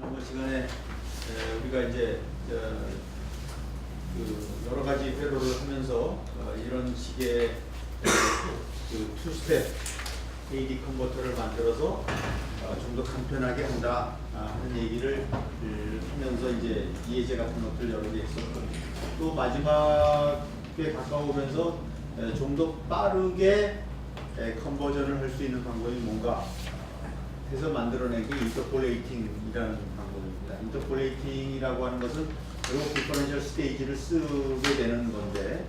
이번 시간에 우리가 이제 그 여러 가지 회로를 하면서 이런 식의 그 투스텝 AD 컨버터를 만들어서 좀 더 간편하게 한다 하는 얘기를 하면서 이제 예제 같은 것들 여러 개 했었고, 또 마지막에 가까우면서 좀 더 빠르게 컨버전을 할 수 있는 방법이 뭔가 해서 만들어낸 게 인터폴레이팅이라는 방법입니다. 인터폴레이팅이라고 하는 것은 결국 디퍼런셜 스테이지를 쓰게 되는 건데,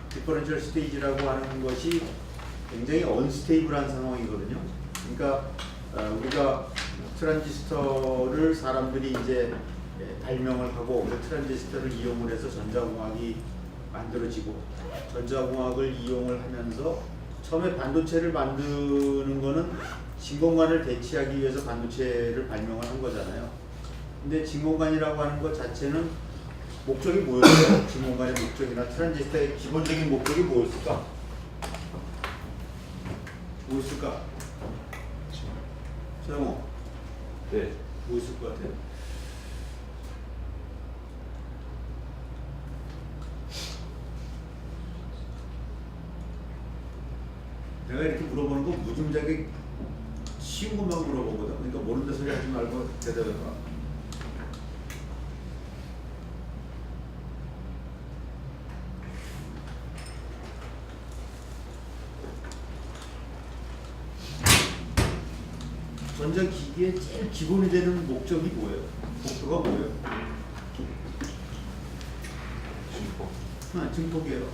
디퍼런셜 스테이지라고 하는 것이 굉장히 언스테이블한 상황이거든요. 그러니까 우리가 트랜지스터를 사람들이 이제 발명을 하고 그 트랜지스터를 이용을 해서 전자공학이 만들어지고, 전자공학을 이용을 하면서 처음에 반도체를 만드는 거는 진공관을 대체하기 위해서 반도체를 발명을 한 거잖아요. 근데 진공관이라고 하는 것 자체는 목적이 뭐였어요? 진공관의 목적이나 트랜지스터의 기본적인 목적이 뭐였을까? 뭐였을까? 서영호. 네. 뭐였을 것 같아요? 내가 이렇게 물어보는 거 무짐작에 쉬운 것만 물어보거든. 그러니까 모른다 소리 하지 말고 대답해봐. 전자기기의 제일 기본이 되는 목적이 뭐예요? 목표가 뭐예요? 증폭. 증폭이에요.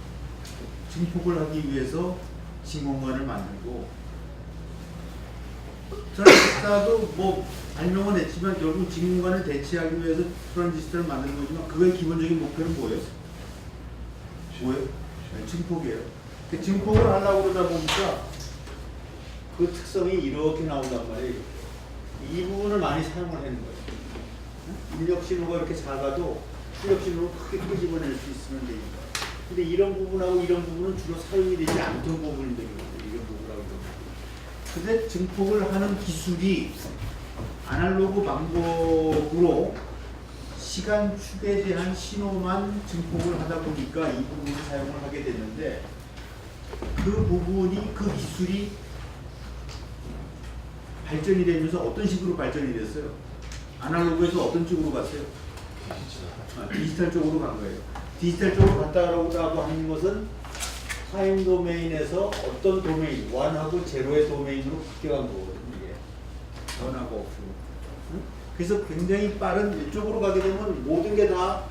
증폭을 하기 위해서 진공관을 만들고, 트랜지스터도 뭐 발명은 했지만 결국 진공관을 대체하기 위해서 트랜지스터를 만든 거지만, 그거의 기본적인 목표는 뭐예요? 뭐예요? 증폭이에요. 증폭을 하려고 그러다 보니까 그 특성이 이렇게 나온단 말이에요. 이 부분을 많이 사용을 하는 거예요. 인력 신호가 이렇게 작아도 출력 신호를 크게 끄집어낼 수 있으면 되니까. 근데 이런 부분하고 이런 부분은 주로 사용이 되지 않던 부분이 되거든요. 이런 부분하고 이런 부분. 근데 증폭을 하는 기술이 아날로그 방법으로 시간축에 대한 신호만 증폭을 하다 보니까 이 부분을 사용을 하게 됐는데, 그 부분이, 그 기술이 발전이 되면서 어떤 식으로 발전이 됐어요? 아날로그에서 어떤 쪽으로 갔어요? 디지털 쪽으로 간 거예요. 디지털 쪽으로 갔다라고 하는 것은 타임 도메인에서 어떤 도메인, 1하고 0의 도메인으로 바뀌어간 거거든요. 이게 1하고 오프. 그래서 굉장히 빠른, 이쪽으로 가게 되면 모든 게 다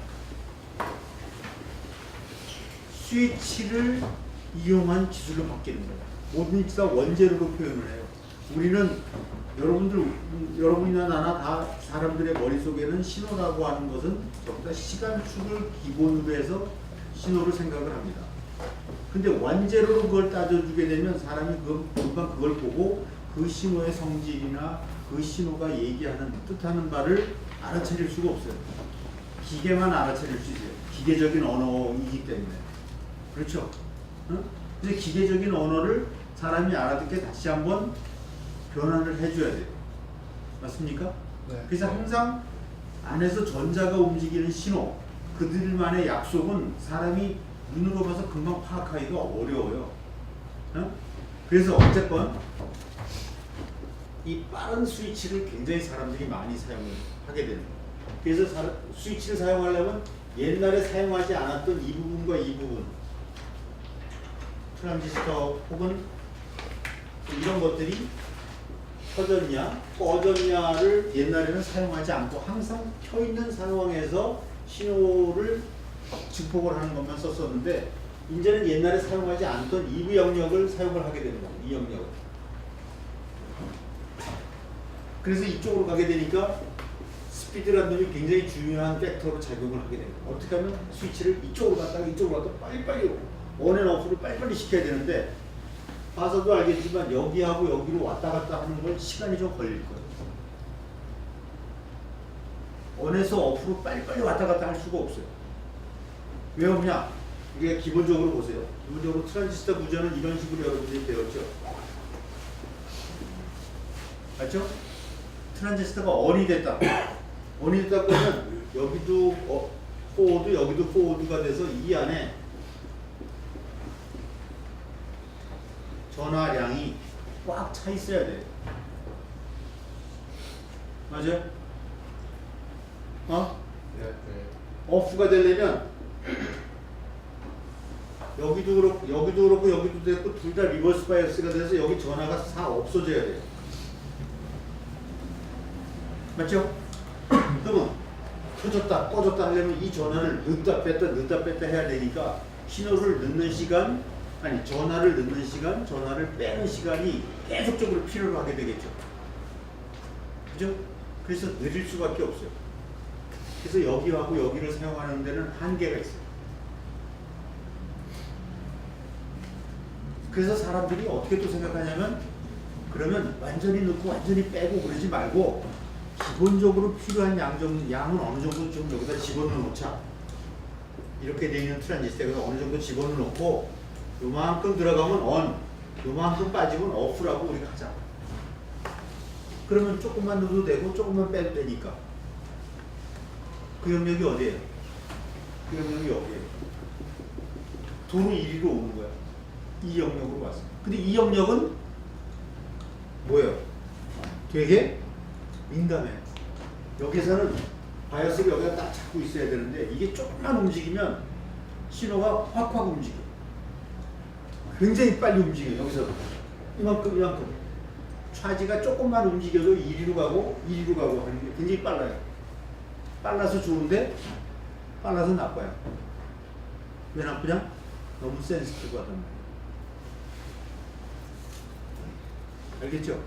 스위치를 이용한 기술로 바뀌는 거예요. 모든 게 다 원재료로 표현을 해요. 우리는 여러분이나 나나 다 사람들의 머릿속에는 신호라고 하는 것은 전부 다 시간축을 기본으로 해서 신호를 생각을 합니다. 근데 원재료로 그걸 따져주게 되면 사람이 금방 그걸 보고 그 신호의 성질이나 그 신호가 얘기하는, 뜻하는 바를 알아차릴 수가 없어요. 기계만 알아차릴 수 있어요. 기계적인 언어이기 때문에. 그렇죠? 응? 근데 기계적인 언어를 사람이 알아듣게 다시 한번 변환을 해줘야 돼요. 맞습니까? 네. 그래서 항상 안에서 전자가 움직이는 신호, 그들만의 약속은 사람이 눈으로 봐서 금방 파악하기가 어려워요. 그래서 어쨌건 이 빠른 스위치를 굉장히 사람들이 많이 사용을 하게 되는 거예요. 그래서 스위치를 사용하려면 옛날에 사용하지 않았던 이 부분과 이 부분, 트랜지스터 혹은 이런 것들이 켜졌냐 꺼졌냐를 옛날에는 사용하지 않고 항상 켜있는 상황에서 신호를 증폭을 하는 것만 썼었는데, 이제는 옛날에 사용하지 않던 EV 영역을 사용을 하게 되는 거예요. 이 영역을. 그래서 이쪽으로 가게 되니까 스피드라는 놈이 굉장히 중요한 팩터로 작용을 하게 됩니다. 어떻게 하면 스위치를 이쪽으로 갔다가 이쪽으로 갔다가 빨리빨리 온앤오프를 빨리빨리 시켜야 되는데, 봐서도 알겠지만 여기하고 여기로 왔다 갔다 하는 건 시간이 좀 걸릴 거예요. 온에서 오프로 빨리빨리 왔다 갔다 할 수가 없어요. 왜 없냐? 우리가 기본적으로 보세요. 기본적으로 트랜지스터 구조는 이런 식으로 여러분들이 배웠죠. 맞죠? 트랜지스터가 ON이 됐다. 원이 됐다 보면 여기도 포워드 여기도 포워드가 돼서 이 안에 전화량이 꽉 차 있어야 돼. 맞아요? 네. 오프가 되려면 여기도 그렇고 여기도 됐고 둘 다 리버스 바이어스가 돼서 여기 전화가 다 없어져야 돼요. 맞죠? 그러면 켜졌다 꺼졌다 하려면 이 전화를 넣다 뺐다 해야 되니까 신호를 넣는 시간 아니 전화를 넣는 시간 전화를 빼는 시간이 계속적으로 필요로 하게 되겠죠. 그죠? 그래서 느릴 수밖에 없어요. 그래서 여기하고 여기를 사용하는 데는 한계가 있어요. 그래서 사람들이 어떻게 또 생각하냐면 그러면 완전히 넣고 완전히 빼고 그러지 말고 기본적으로 필요한 양은 어느 정도 좀 여기다 집어넣어 놓자. 이렇게 되어 있는 트랜지스터에서 어느 정도 집어넣어 놓고 요만큼 들어가면 on, 요만큼 빠지면 off라고 우리가 하자. 그러면 조금만 넣어도 되고 조금만 빼도 되니까. 그 영역이 어디예요? 그 영역이 여기예요. 도로 1위로 오는 거야. 이 영역으로 왔어. 근데 이 영역은 뭐예요? 되게 민감해. 여기서는 바이어스를 여기가 딱 잡고 있어야 되는데 이게 조금만 움직이면 신호가 확확 움직여. 굉장히 빨리 움직여. 여기서 이만큼 차지가 조금만 움직여도 1위로 가고 하는 게 굉장히 빨라요. 빨라서 좋은데 빨라서 나빠요. 왜 나쁘냐? 너무 센시티브하단 말이에요. 알겠죠?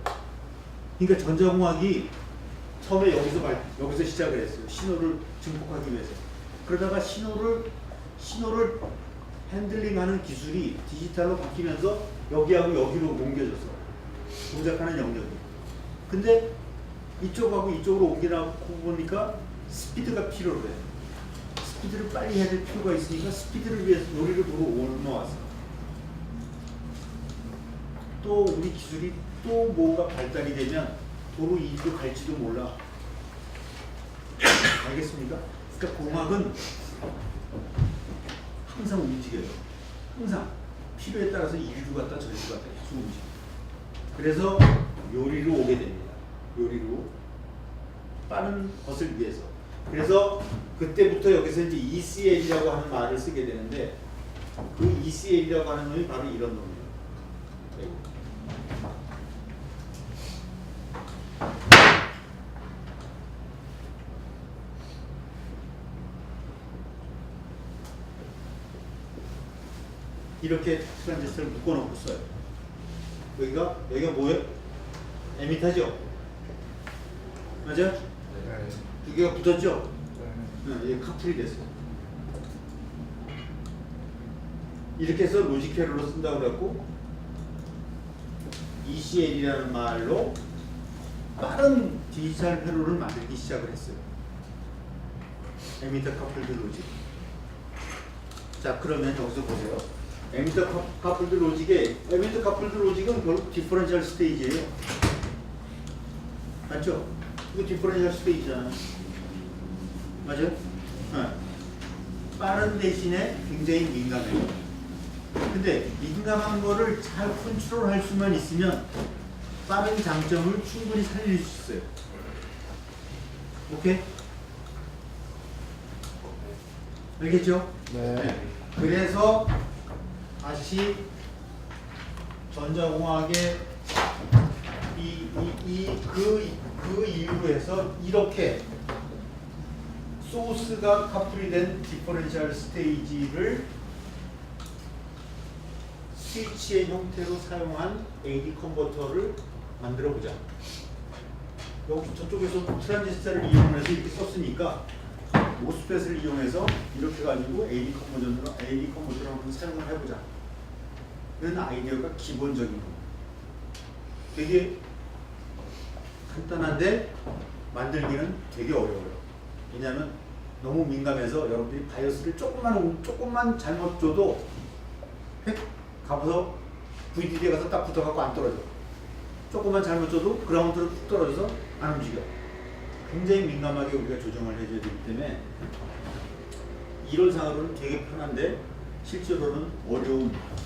그러니까 전자공학이 처음에 여기서 시작을 했어요. 신호를 증폭하기 위해서. 그러다가 신호를 핸들링하는 기술이 디지털로 바뀌면서 여기하고 여기로 옮겨져서 동작하는 영역이. 근데 이쪽하고 이쪽으로 옮겨놓고 보니까 스피드가 필요로 해. 스피드를 빨리 해야 될 필요가 있으니까 스피드를 위해서 요리를 도로 올라왔어. 또 우리 기술이 또 뭐가 발달이 되면 도로 2로 갈지도 몰라. 알겠습니까? 그러니까 공학은 항상 움직여요. 항상 필요에 따라서 이리로 갔다 저리로 갔다 계속 움직여요. 그래서 요리로 오게 됩니다. 요리로 빠른 것을 위해서. 그래서 그때부터 여기서 이제 ECL이라고 하는 말을 쓰게 되는데 그 ECL이라고 하는 놈이 바로 이런 놈이에요. 이렇게 트랜지스터를 묶어놓고 써요. 여기가 뭐예요? 에미터죠? 맞아요? 네. 두 개가 붙었죠? 네. 이게 카풀이 됐어요. 이렇게 해서 로직 회로로 쓴다고 그랬고 ECL이라는 말로 빠른 디지털 회로를 만들기 시작을 했어요. 에미터 커플드 로직. 자, 그러면 여기서 보세요. 에미터 커플드 로직은 결국 디퍼런셜 스테이지예요. 맞죠? 이거 디퍼런셜 스테이지잖아요. 맞아요? 네. 빠른 대신에 굉장히 민감해요. 근데 민감한 거를 잘 컨트롤할 수만 있으면 빠른 장점을 충분히 살릴 수 있어요. 오케이? 알겠죠? 네. 그래서 다시 전자공학의 그 이유로 해서 이렇게 소스가 카풀이 된 디퍼런셜 스테이지를 스위치의 형태로 사용한 AD 컨버터를 만들어 보자. 여기 저쪽에서 트랜지스터를 이용해서 이렇게 썼으니까 모스펫을 이용해서 이렇게 가지고 AD 컨버터를 한번 사용을 해보자. 그런 아이디어가 기본적인 겁니다. 되게 간단한데 만들기는 되게 어려워요. 왜냐하면 너무 민감해서 여러분들이 바이오스를 조금만 잘못 줘도 획 가서 VDD에 가서 딱 붙어갖고 안 떨어져. 조금만 잘못 줘도 그라운드로 뚝 떨어져서 안 움직여. 굉장히 민감하게 우리가 조정을 해줘야 되기 때문에 이론상으로는 되게 편한데 실제로는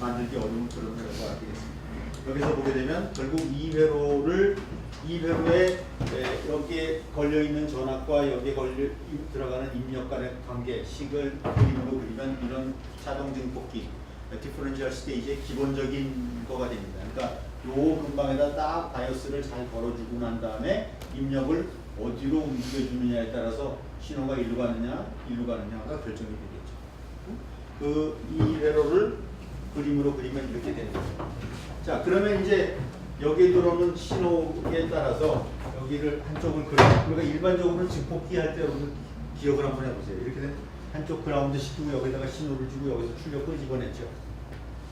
만들기 어려운 그런 회로가 되겠습니다. 여기서 보게 되면 결국 이 회로에 여기에 걸려 있는 전압과 여기에 들어가는 입력 간의 관계 식을 그림으로 그리면 이런 자동 증폭기 디퍼런셜 스테이지의 기본적인 거가 됩니다. 그러니까 요 근방에다 딱 바이오스를 잘 걸어주고 난 다음에 입력을 어디로 움직여주느냐에 따라서 신호가 일로 가느냐가 결정이 되겠죠. 이 회로를 그림으로 그리면 이렇게 되는 거죠. 자, 그러면 이제 여기에 들어오는 신호에 따라서 여기를 한쪽을 그러니까 일반적으로는 증폭기 할 때 여러분 기억을 한번 해보세요. 이렇게 된 한쪽 그라운드 시키고 여기다가 신호를 주고 여기서 출력을 집어냈죠.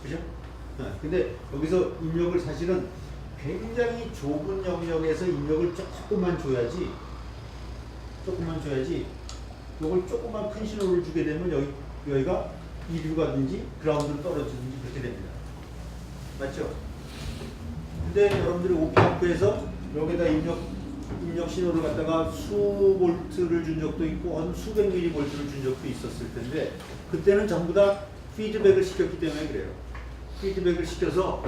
그죠? 근데 여기서 입력을 사실은 굉장히 좁은 영역에서 입력을 조금만 줘야지 이걸 조금만 큰 신호를 주게 되면 여기가 이리로 가든지 그라운드로 떨어지든지 그렇게 됩니다. 맞죠? 근데 여러분들이 오피아프에서 여기다 입력 신호를 갖다가 수볼트를 준 적도 있고 한 수백 밀리볼트를 준 적도 있었을 텐데 그때는 전부 다 피드백을 시켰기 때문에 그래요. 피드백을 시켜서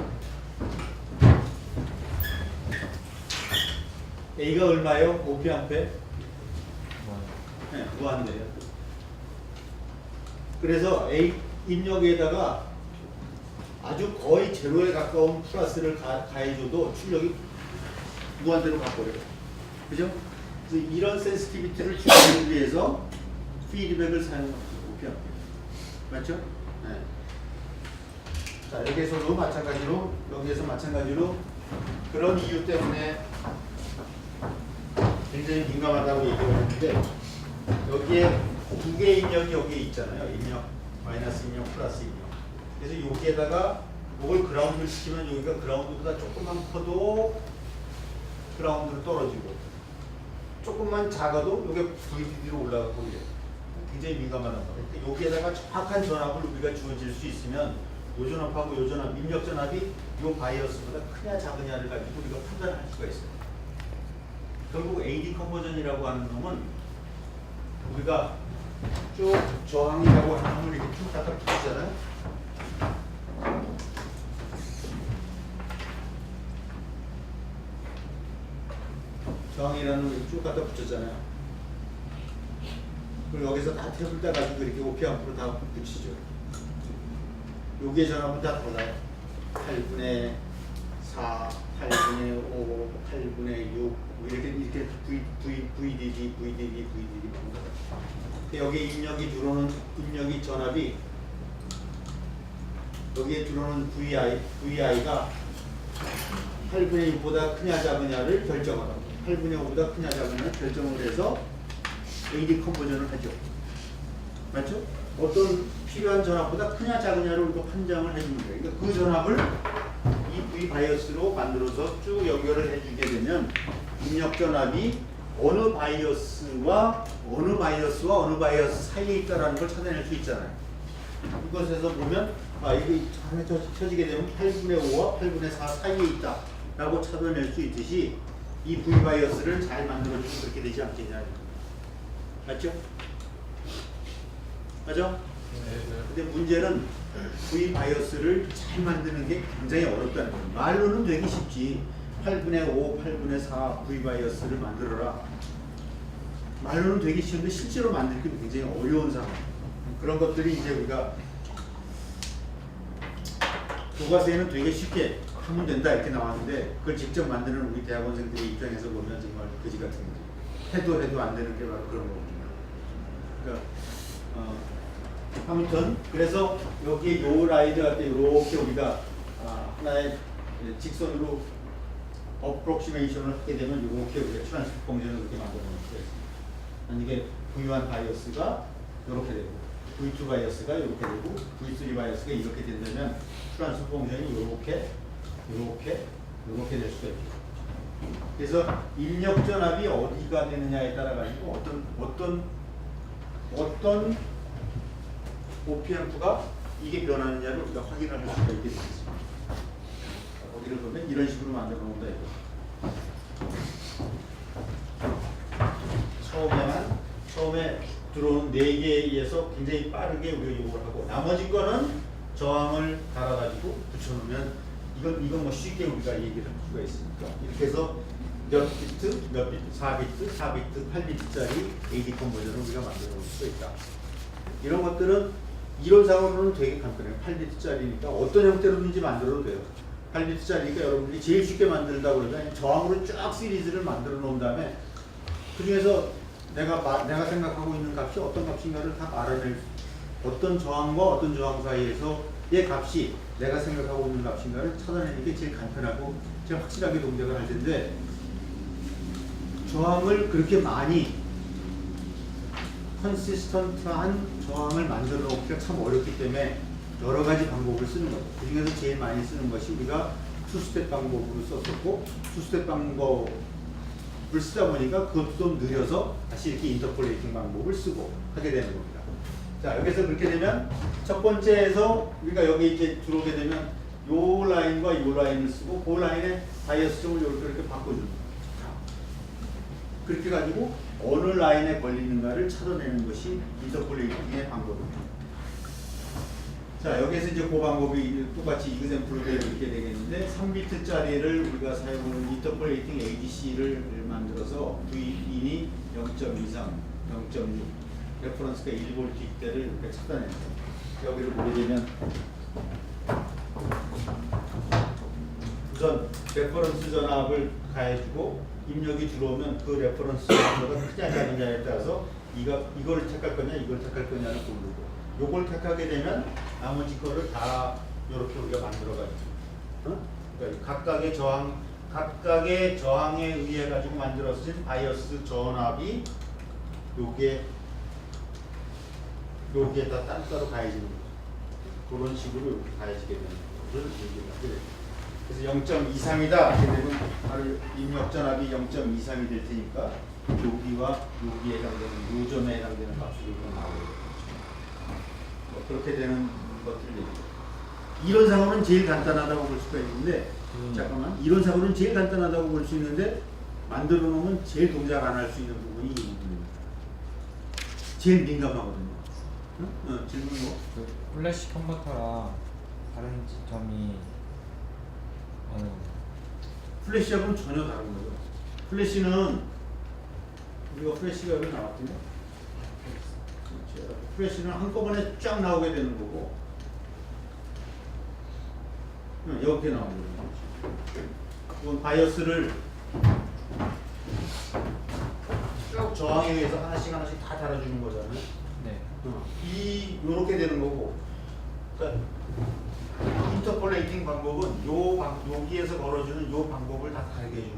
A가 얼마예요? 오피아프에? 네, 무한대요. 그래서 A 입력에다가 아주 거의 제로에 가까운 플러스를 가해줘도 출력이 무한대로 가버려요. 그죠? 그래서 이런 센시티비티를 주기 위해서 피드백을 사용합니다. 오피아프. 맞죠? 네. 자, 여기에서도 마찬가지로 그런 이유 때문에 굉장히 민감하다고 얘기를 했는데 여기에 두 개의 입력이 여기에 있잖아요. 입력, 마이너스 입력, 플러스 입력. 그래서 여기에다가 이걸 그라운드를 시키면 여기가 그라운드보다 조금만 커도 그라운드로 떨어지고 조금만 작아도 여기 VDD로 올라가고 이래요. 굉장히 민감하단 말이에요. 그러니까 여기에다가 정확한 전압을 우리가 주어질 수 있으면 요 전압하고 요 전압, 입력 전압이 요 바이어스보다 크냐 작으냐를 가지고 우리가 판단할 수가 있어요. 결국 AD 컨버전이라고 하는 놈은 우리가 쭉 저항이라고 하는 놈을 이렇게 쭉 갖다 붙이잖아요. 저항이라는 놈을 쭉 갖다 붙였잖아요. 그리고 여기서 다 탭을 따가지고 이렇게 오피아프로 다 붙이죠. 여기에 전압은 다 달라요. 8분의 4, 8분의 5, 8분의 6 이렇게 VDD 여기 입력이 전압이 여기에 들어오는 VI가 8분의 6보다 크냐 작으냐를 결정하라고 8분의 5보다 크냐 작으냐를 결정을 해서 AD 컨버전을 하죠. 맞죠? 어떤 필요한 전압보다 크냐 작으냐를 우리가 판정을 해주는 거예요. 그러니까 그 전압을 이 V 바이어스로 만들어서 쭉 연결을 해주게 되면 입력 전압이 어느 바이어스와 어느 바이어스 사이에 있다라는 걸 찾아낼 수 있잖아요. 이것에서 보면 이게 하나 쳐지게 되면 8분의 5와 8분의 4 사이에 있다라고 찾아낼 수 있듯이 이 V 바이어스를 잘 만들어주면 그렇게 되지 않겠냐. 맞죠? 맞죠? 근데 문제는 V 바이어스를 잘 만드는 게 굉장히 어렵다는 거예요. 말로는 되게 쉽지. 8분의 5, 8분의 4 V 바이어스를 만들어라. 말로는 되게 쉬운데 실제로 만들기 굉장히 어려운 상황. 그런 것들이 이제 우리가 교과서에는 되게 쉽게 하면 된다 이렇게 나왔는데 그걸 직접 만드는 우리 대학원생들의 입장에서 보면 정말 거지 같은 거지. 해도 안 되는 게 바로 그런 거거든요. 그러니까 아무튼 그래서 여기 요 라이드 할 때 이렇게 우리가 하나의 직선으로 어프록시메이션을 하게 되면 이렇게 우리가 트랜스포 펑션을 그렇게 만들어 놓을 수가 있습니다. 만약에 V1 바이어스가 이렇게 되고 V2 바이어스가 이렇게 되고 V3 바이어스가 이렇게 된다면 트랜스포 펑션이 이렇게 될 수가 있죠. 그래서 입력 전압이 어디가 되느냐에 따라 가지고 어떤 OPM프가 이게 변하느냐를 우리가 확인을 할 수가 있게 되겠습니다. 어디를 보면 이런 식으로 만들어 놓는다 이거. 처음에 들어오는 4개에서 굉장히 빠르게 우리가 요구를 하고 나머지 거는 저항을 달아가지고 붙여놓으면 이건 뭐 쉽게 우리가 얘기를 할 수가 있으니까 이렇게 해서 몇 비트, 4비트, 4비트, 8비트짜리 AD 컨버전을 우리가 만들어 볼 수가 있다. 이런 것들은 이론상으로는 되게 간단해요. 8비트짜리니까 어떤 형태로든지 만들어도 돼요. 8비트짜리니까 여러분들이 제일 쉽게 만들다 그러면 저항으로 쫙 시리즈를 만들어 놓은 다음에 그 중에서 내가 생각하고 있는 값이 어떤 값인가를 다 알아낼 어떤 저항과 어떤 저항 사이에서의 값이 내가 생각하고 있는 값인가를 찾아내는 게 제일 간편하고 제일 확실하게 동작을 할 텐데 저항을 그렇게 많이 컨시스턴트한 저항을 만들어 놓기가 참 어렵기 때문에 여러 가지 방법을 쓰는 거죠. 그 중에서 제일 많이 쓰는 것이 우리가 투스텝 방법으로 썼었고 투스텝 방법을 쓰다 보니까 그것도 좀 느려서 다시 이렇게 인터폴레이팅 방법을 쓰고 하게 되는 겁니다. 자, 여기서 그렇게 되면 첫 번째에서 우리가 여기 이제 들어오게 되면 요 라인과 요 라인을 쓰고 그 라인에 바이어스점을 이렇게 바꿔주는 거예요. 그렇게 가지고 어느 라인에 걸리는가를 찾아내는 것이 인터폴레이팅의 방법입니다. 자, 여기서 이제 그 방법이 똑같이 이그샘플로 이렇게 되겠는데 3비트짜리를 우리가 사용하는 인터폴레이팅 ADC를 만들어서 V인이 0.23, 0.6 레퍼런스가 1V 때를 이렇게 찾아내는 거예요. 여기를 보게 되면 우선 레퍼런스 전압을 가해주고 입력이 들어오면 그 레퍼런스 전압보다 크냐 작느냐에 따라서 이걸 택할 거냐 이걸 택할 거냐를 고르고 요걸 택하게 되면 나머지 거를 다 이렇게 우리가 만들어가지고 그러니까 각각의 저항에 의해 가지고 만들어진 바이어스 전압이 요게 다 따로 가해지는 거죠. 그런 식으로 이렇게 가해지게 되는 것을 얘기를 하게 됩니다. 그래서 0.23이다. 그러면 바로 입력 전압이 0.23이 될 테니까 여기와 여기에 해당되는 요점에 해당되는 값으로 나오게 그렇게 되는 것들 얘기죠. 이론상으로는 제일 간단하다고 볼 수가 있는데 잠깐만 이론상으로는 제일 간단하다고 볼 수 있는데 만들어 놓으면 제일 동작 안 할 수 있는 부분이 이 부분입니다. 제일 민감하거든요. 질문 뭐? 그 플래시 컨버터랑 다른 점이 플래시하고는 전혀 다른 거죠. 플래시는 우리가 플래시가 여기 나왔거든요. 플래시는 한꺼번에 쫙 나오게 되는 거고 이렇게 나오는 거죠. 이건 바이어스를 쭉 저항에 의해서 하나씩 다 달아주는 거잖아요. 네. 이렇게 되는 거고 그러니까 인터폴레이팅 방법은 여기에서 걸어주는 요 방법을 다 다르게 해주는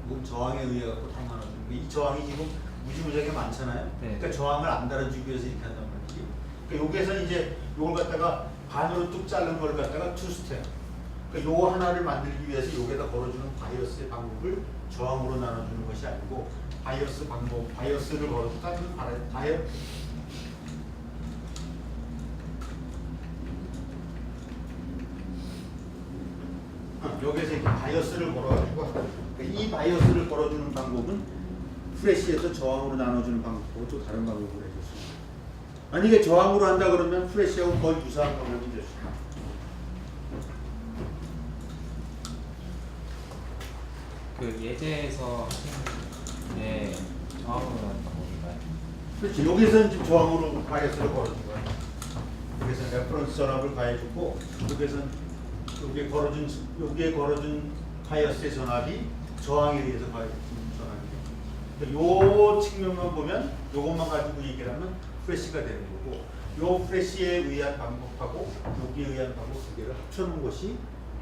거예요. 저항에 의해 갖고 다 나눠주는 거예요. 이 저항이 지금 무지무지하게 많잖아요. 네. 그러니까 저항을 안 달아주기 위해서 이렇게 한단 말이지. 그러니까 여기에서 이제 요걸 갖다가 반으로 뚝 자른 걸 갖다가 투스텝. 그러니까 요 하나를 만들기 위해서 여기에다 걸어주는 바이어스의 방법을 저항으로 나눠주는 것이 아니고 바이어스를 걸어주다 여기에서 이렇게 바이어스를 걸어가지고 이 바이어스를 걸어주는 방법은 프레시에서 저항으로 나눠주는 방법하고 또 다른 방법을 해줬습니다. 만약에 저항으로 한다 그러면 프레시하고 거의 유사한 방법이 됐습니다. 그 예제에서 하신 게 저항으로 하는 방법인가요? 그렇지. 여기서는 지금 저항으로 바이어스를 걸어준 거야. 여기서 레퍼런스 전압을 가해주고 여기에 걸어준 바이어스의 전압이 저항에 의해서 가해준 전압이에요. 요 측면만 보면 요것만 가지고 얘기를 하면 프레시가 되는 거고 요 프레시에 의한 방법하고 여기에 의한 방법 두 개를 합쳐놓은 것이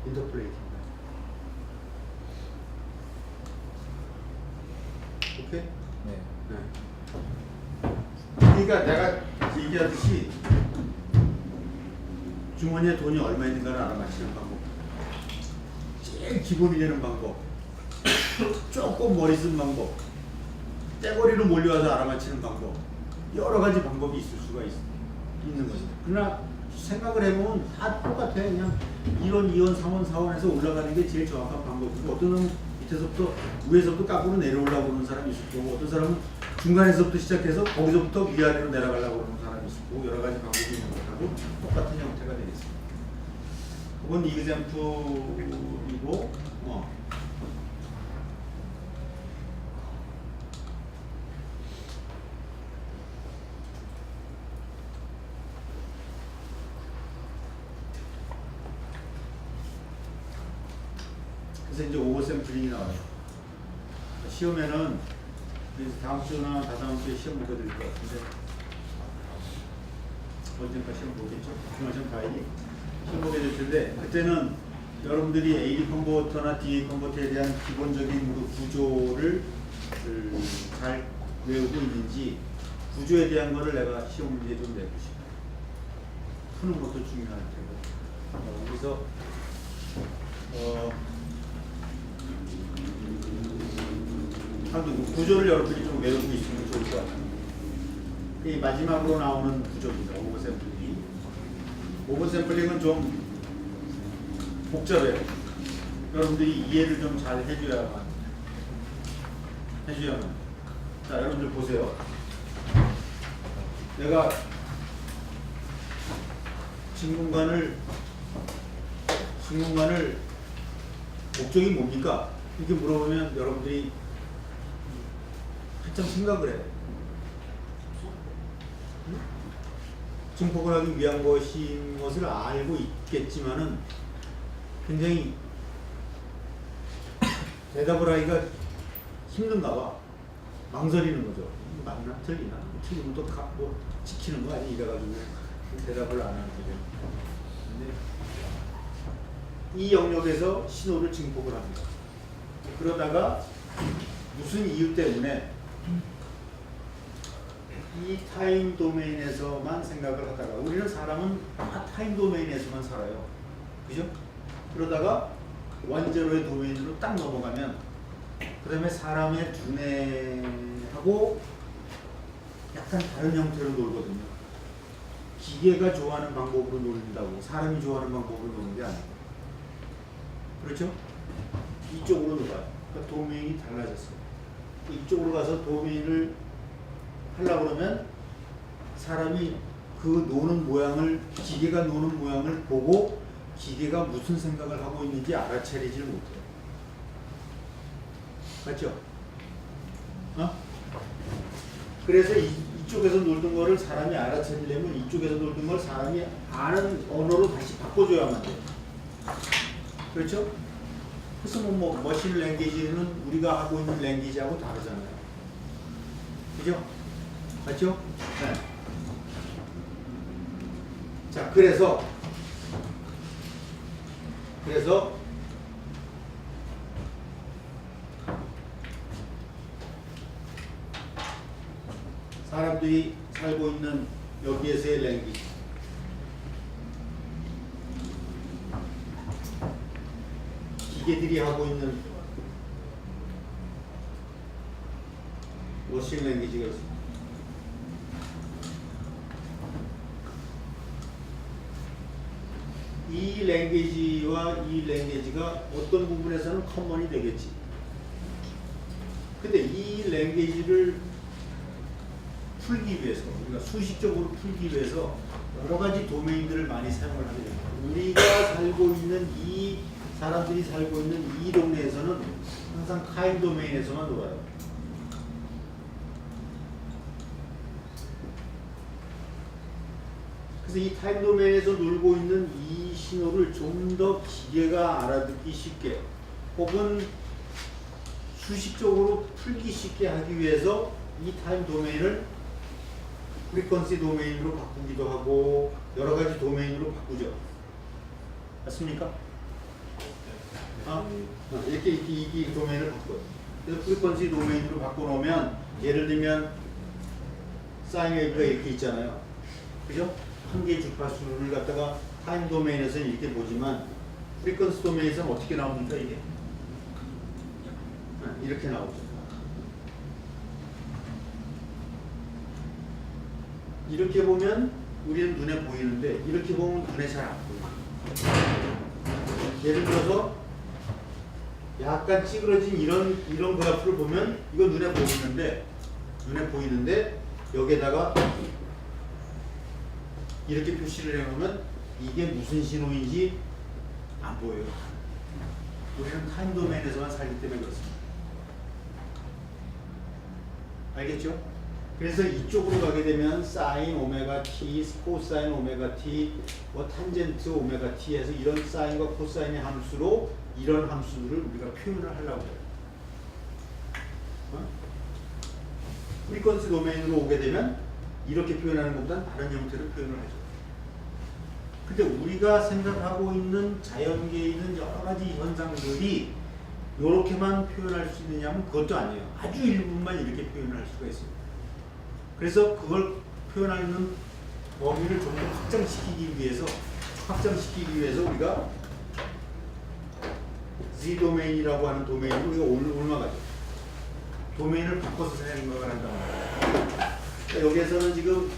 인터폴레이팅입니다. 오케이? 네. 그러니까 내가 얘기하듯이 주머니에 돈이 얼마 있는가를 알아맞히는 방법, 제일 기본이 되는 방법, 조금 머리 쓴 방법, 떼거리로 몰려와서 알아맞히는 방법, 여러 가지 방법이 있을 수가 있는 거죠. 그러나 생각을 해보면 다 똑같아. 그냥 1원, 2원, 3원, 4원에서 올라가는 게 제일 정확한 방법이고 어떤 놈은 밑에서부터 위에서부터 까꾸로 내려오려고 그러는 사람이 있을 거고 어떤 사람은 중간에서부터 시작해서 거기서부터 위아래로 내려가려고 그러는 사람이 있을 거고 여러 가지 방법이 있는 것하고 똑같은 형태가 되겠습니다. 그건 이그젬플이고 그래서 이제 오버 샘플링이 나와요. 시험에는 그래서 다음 주나 다다음 주에 시험 보게 될 것 같은데 언젠가 시험 보겠죠? 중간 시험 봐야지. 시험 보게 될 텐데 그때는 여러분들이 AD 컨버터나 DA 컨버터에 대한 기본적인 그 구조를 잘 외우고 있는지 구조에 대한 거를 내가 시험 문제 좀 내고 싶어요. 푸는 것도 중요할 테고 그래서 구조를 여러분들이 좀 외우고 있으면 좋을 것 같아요. 이 마지막으로 나오는 구조입니다. 오버 샘플링. 오버 샘플링은 좀 복잡해요. 여러분들이 이해를 좀 잘 해줘야만. 자, 여러분들 보세요. 내가 진공관을 목적이 뭡니까? 이렇게 물어보면 여러분들이 한참 생각을 해요. 증폭을 하기 위한 것인 것을 알고 있겠지만은 굉장히 대답을 하기가 힘든가 봐. 망설이는 거죠. 맞나? 틀리나? 틀리면 또 뭐 지키는 거 아니? 이래가지고 대답을 안 하는 거죠. 근데 이 영역에서 신호를 증폭을 합니다. 그러다가 무슨 이유 때문에 이 타임 도메인에서만 생각을 하다가 우리는 사람은 다 타임 도메인에서만 살아요. 그죠? 그러다가 원제로의 도메인으로 딱 넘어가면 그 다음에 사람의 두뇌하고 약간 다른 형태로 놀거든요. 기계가 좋아하는 방법으로 놀린다고 사람이 좋아하는 방법으로 노는 게 아니에요. 그렇죠? 이쪽으로 놀아요. 그러니까 도메인이 달라졌어요. 이쪽으로 가서 도메인을 하려고 그러면 사람이 그 노는 모양을 기계가 노는 모양을 보고 기계가 무슨 생각을 하고 있는지 알아차리질 못해요. 맞죠? 그래서 이쪽에서 놀던 거를 사람이 알아차리려면 이쪽에서 놀던 걸 사람이 아는 언어로 다시 바꿔줘야만 돼요. 그렇죠? 그래서 뭐 머신 랭귀지는 우리가 하고 있는 랭귀지하고 다르잖아요. 그죠? 맞죠? 네. 자, 그래서 사람들이 살고 있는 여기에서의 랭귀지 기계들이 하고 있는 머신 랭귀지가 있습니다. 이 랭귀지와 이 랭귀지가 어떤 부분에서는 커먼이 되겠지. 근데 이 랭귀지를 풀기 위해서 우리가 수식적으로 풀기 위해서 여러 가지 도메인들을 많이 사용을 하게 됩니다. 우리가 살고 있는 이 사람들이 살고 있는 이 동네에서는 항상 타임 도메인에서만 놀아요. 그래서 이 타임 도메인에서 놀고 있는 이 신호를 좀 더 기계가 알아듣기 쉽게 혹은 수식적으로 풀기 쉽게 하기 위해서 이 타임 도메인을 프리퀀시 도메인으로 바꾸기도 하고 여러 가지 도메인으로 바꾸죠. 맞습니까? 이렇게 이 도메인을 바꿔요. 그래서 프리퀀시 도메인으로 바꿔놓으면 예를 들면 사인 웨이브가 이렇게 있잖아요. 그죠? 한 개의 주파수를 갖다가 타임 도메인에서는 이렇게 보지만 프리퀀시 도메인에서는 어떻게 나옵니까 이게? 이렇게 나오죠. 이렇게 보면 우리는 눈에 보이는데 이렇게 보면 눈에 잘 안 보여요. 예를 들어서 약간 찌그러진 이런 그래프를 보면 이거 눈에 보이는데 여기에다가 이렇게 표시를 해놓으면 이게 무슨 신호인지 안 보여요. 우리는 타임 도메인에서만 살기 때문에 그렇습니다. 알겠죠? 그래서 이쪽으로 가게 되면 사인 오메가 t, 코사인 오메가 t, 뭐 탄젠트 오메가 t 해서 이런 사인과 코사인의 함수로 이런 함수들을 우리가 표현을 하려고 해요. 프리퀀시 도메인으로 오게 되면 이렇게 표현하는 것보다는 다른 형태로 표현을 하죠. 근데 우리가 생각하고 있는 자연계에 있는 여러 가지 현상들이 이렇게만 표현할 수 있느냐면 그것도 아니에요. 아주 일부분만 이렇게 표현을 할 수가 있습니다. 그래서 그걸 표현하는 범위를 좀 더 확장시키기 위해서 우리가 Z 도메인이라고 하는 도메인을 우리가 올라가죠. 도메인을 바꿔서 생각을 한단 말이에요. 그러니까 여기에서는 지금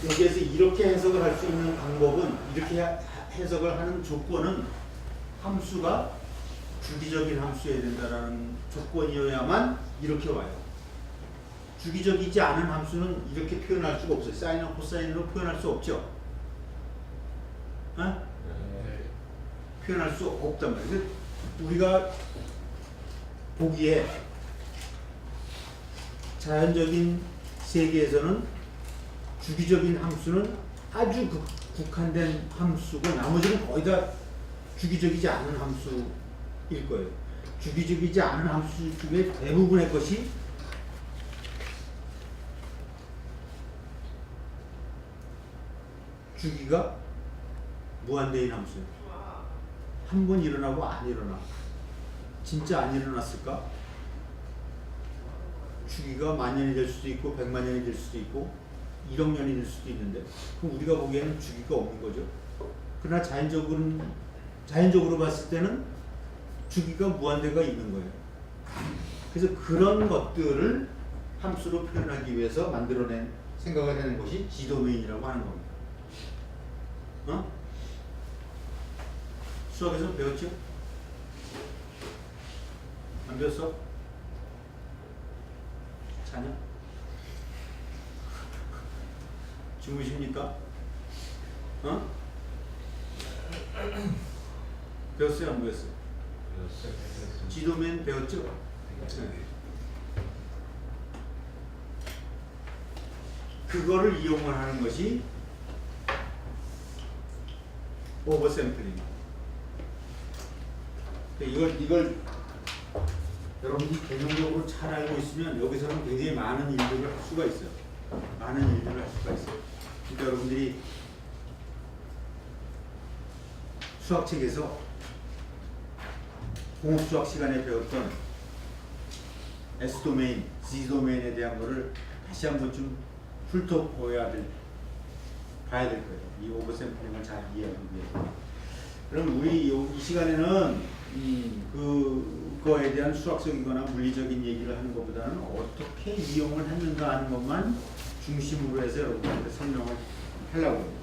여기에서 이렇게 해석을 할 수 있는 방법은, 이렇게 해석을 하는 조건은 함수가 주기적인 함수여야 된다라는 조건이어야만 이렇게 와요. 주기적이지 않은 함수는 이렇게 표현할 수가 없어요. 사인과 코사인으로 표현할 수 없죠. 어? 표현할 수 없단 말이에요. 우리가 보기에 자연적인 세계에서는 주기적인 함수는 아주 국한된 함수고 나머지는 거의 다 주기적이지 않은 함수일 거예요. 주기적이지 않은 함수 중에 대부분의 것이 주기가 무한대인 함수예요. 한 번 일어나고 안 일어나. 진짜 안 일어났을까? 주기가 만년이 될 수도 있고 100만 년이 될 수도 있고 1억 년이 될 수도 있는데, 그럼 우리가 보기에는 주기가 없는 거죠. 그러나 자연적으로 봤을 때는 주기가 무한대가 있는 거예요. 그래서 그런 것들을 함수로 표현하기 위해서 생각을 해낸 것이 G도메인이라고 하는 겁니다. 수학에서 배웠죠? 안 배웠어? 자냐? 주무십니까? 배웠어요? 안 배웠어요? G도메인 배웠죠? 네. 그거를 이용을 하는 것이 오버샘플링. 이걸 여러분이 개념적으로 잘 알고 있으면 여기서는 굉장히 많은 일들을 할 수가 있어요. 그러니까 여러분들이 수학책에서 공업수학 시간에 배웠던 S도메인, Z도메인에 대한 거를 다시 한번 좀 훑어봐야 봐야 될 거예요. 이 오버샘플링을 잘 이해하기 위해서. 그럼 우리 이 시간에는 그거에 대한 수학적이거나 물리적인 얘기를 하는 것보다는 어떻게 이용을 했는가 하는 것만 중심으로 해서 여러분들한테 설명을 하려고 합니다.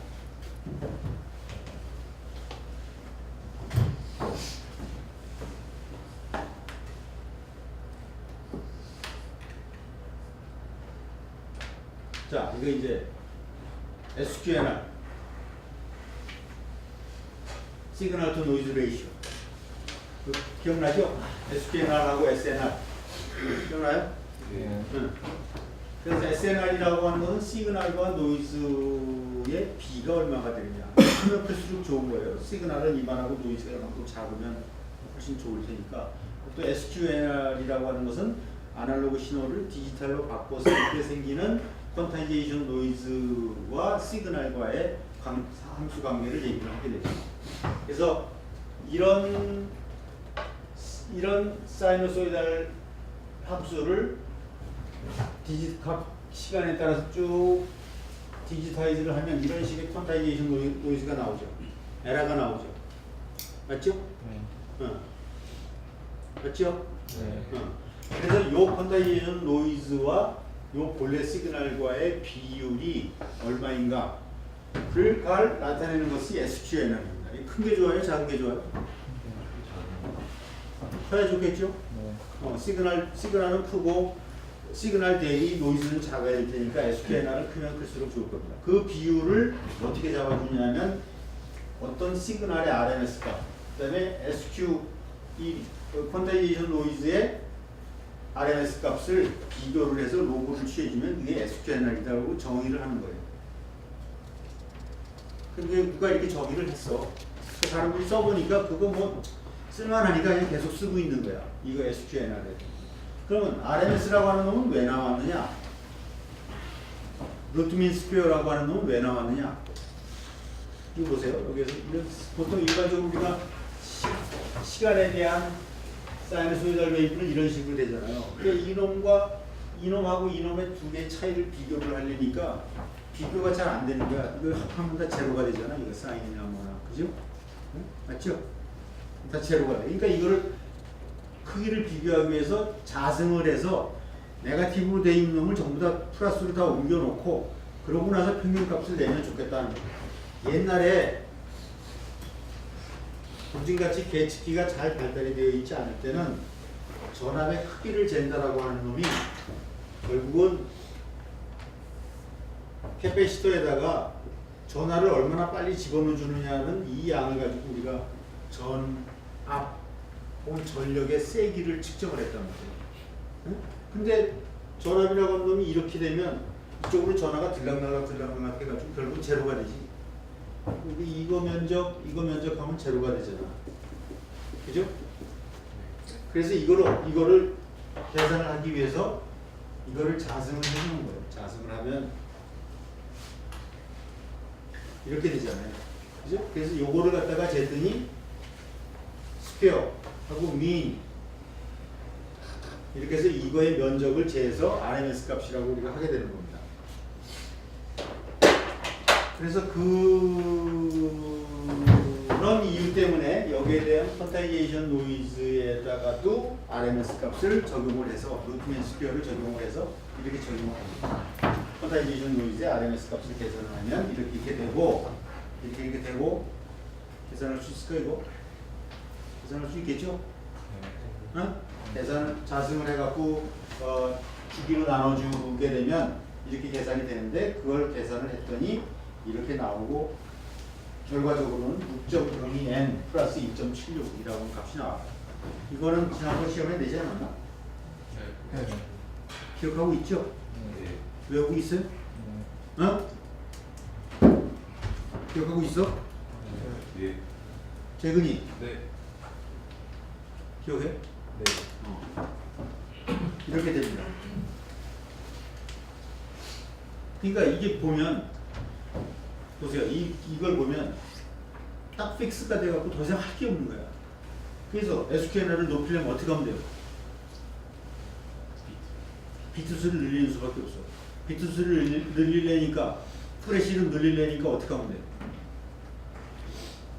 자, 이거 이제 SQNR, 시그널 투 노이즈 레이쇼. 기억나죠? SQNR하고 SNR. 기억나요? 네. 응. 그래서 SNR이라고 하는 것은 시그널과 노이즈의 비가 얼마가 되느냐. 크면 클수록 좋은 거예요. 시그널은 이만하고 노이즈가 이만큼 작으면 훨씬 좋을 테니까. 또 SQNR이라고 하는 것은 아날로그 신호를 디지털로 바꿔서 이렇게 생기는 퀀타이제이션 노이즈와 시그널과의 함수 관계를 얘기를 하게 되죠. 그래서 이런 사이노소이달 함수를 시간에 따라서 쭉 디지타이즈를 하면 이런 식의 퀀타이제이션 노이즈가 나오죠. 에러가 나오죠. 맞죠? 네. 맞죠? 네. 그래서 이 퀀타이제이션 노이즈와 이 본래 시그널과의 비율이 얼마인가를 나타내는 것이 SQNR입니다. 큰 게 좋아요? 작은 게 좋아요? 커야 좋겠죠? 네. 시그널은 크고 시그널 대비 노이즈는 작아야 될 테니까 SQNR은 크면 클수록 좋을 겁니다. 그 비율을 어떻게 잡아주냐면 어떤 시그널의 RMS 값, 그 다음에 SQ, 이 퀀타이제이션 노이즈의 RMS 값을 비교를 해서 로그를 취해주면 그게 SQNR이라고 정의를 하는 거예요. 근데 누가 이렇게 정의를 했어. 다른 분이 써보니까 그거 뭐 쓸만하니까 그냥 계속 쓰고 있는 거야. 이거 SQNR에. 그러면 RMS라고 하는 놈은 왜 나왔느냐? 루트민 스퀘어라고 하는 놈은 왜 나왔느냐? 이거 보세요. 여기서 보통 일반적으로 우리가 시간에 대한 사이너소이달 웨이브는 이런 식으로 되잖아요. 그러니까 이놈과 이놈하고 이놈의 두 개의 차이를 비교를 하려니까 비교가 잘 안 되는 거야. 이거 합하면 다 제로가 되잖아. 이거 사인이나 뭐나. 그죠? 응? 맞죠? 다 제로가 돼. 그러니까 이거를 크기를 비교하기 위해서 자승을 해서 네거티브로 돼 있는 놈을 전부 다 플러스로 다 옮겨놓고 그러고 나서 평균값을 내면 좋겠다는 거예요. 옛날에 요즘같이 계측기가 잘 발달이 되어 있지 않을 때는 전압의 크기를 잰다라고 하는 놈이 결국은 캐패시터에다가 전압을 얼마나 빨리 집어넣어 주느냐는 이 양을 가지고 우리가 전압 혹은 전력의 세기를 측정을 했단 말이에요. 응? 근데 전압이라고 하는 놈이 이렇게 되면 이쪽으로 전화가 들락날락 해가지고 결국 제로가 되지. 이거 면적 하면 제로가 되잖아. 그죠? 그래서 이거를 계산을 하기 위해서 이거를 자승을 해주는 거예요. 자승을 하면 이렇게 되잖아요. 그죠? 그래서 요거를 갖다가 쟀더니 스퀘어 하고 민 이렇게 해서 이거의 면적을 재서 RMS 값이라고 우리가 하게 되는 겁니다. 그래서 그런 이유 때문에 여기에 대한 퀀타이제이션 노이즈에다가도 RMS 값을 적용을 해서 루트민 스퀘어를 적용을 해서 이렇게 적용을 합니다. 퀀타이제이션 노이즈의 RMS 값을 계산을 하면 이렇게 되고 이렇게 되고 계산할 수 있을까 이거? 계산할 수 있겠죠? 응? 계산을 자승을 해갖고 주기로 나눠주게 되면 이렇게 계산이 되는데 그걸 계산을 했더니 이렇게 나오고 결과적으로는 6.02n 플러스 2.76이라고 값이 나왔다. 이거는 지난번 시험에 내지 않았나? 네. 기억하고 있죠? 네. 외우고 있어요? 네. 어? 기억하고 있어? 네. 재근이 네. 기억해? 네. 이렇게 됩니다. 그러니까 이게 보면 보세요. 이걸 보면 딱 픽스가 돼갖고 더 이상 할 게 없는 거야. 그래서 SQNR을 높이려면 어떻게 하면 돼요? 비트 수를 늘리는 수밖에 없어. 비트 수를 늘리려니까 프레시를 늘리려니까 어떻게 하면 돼요?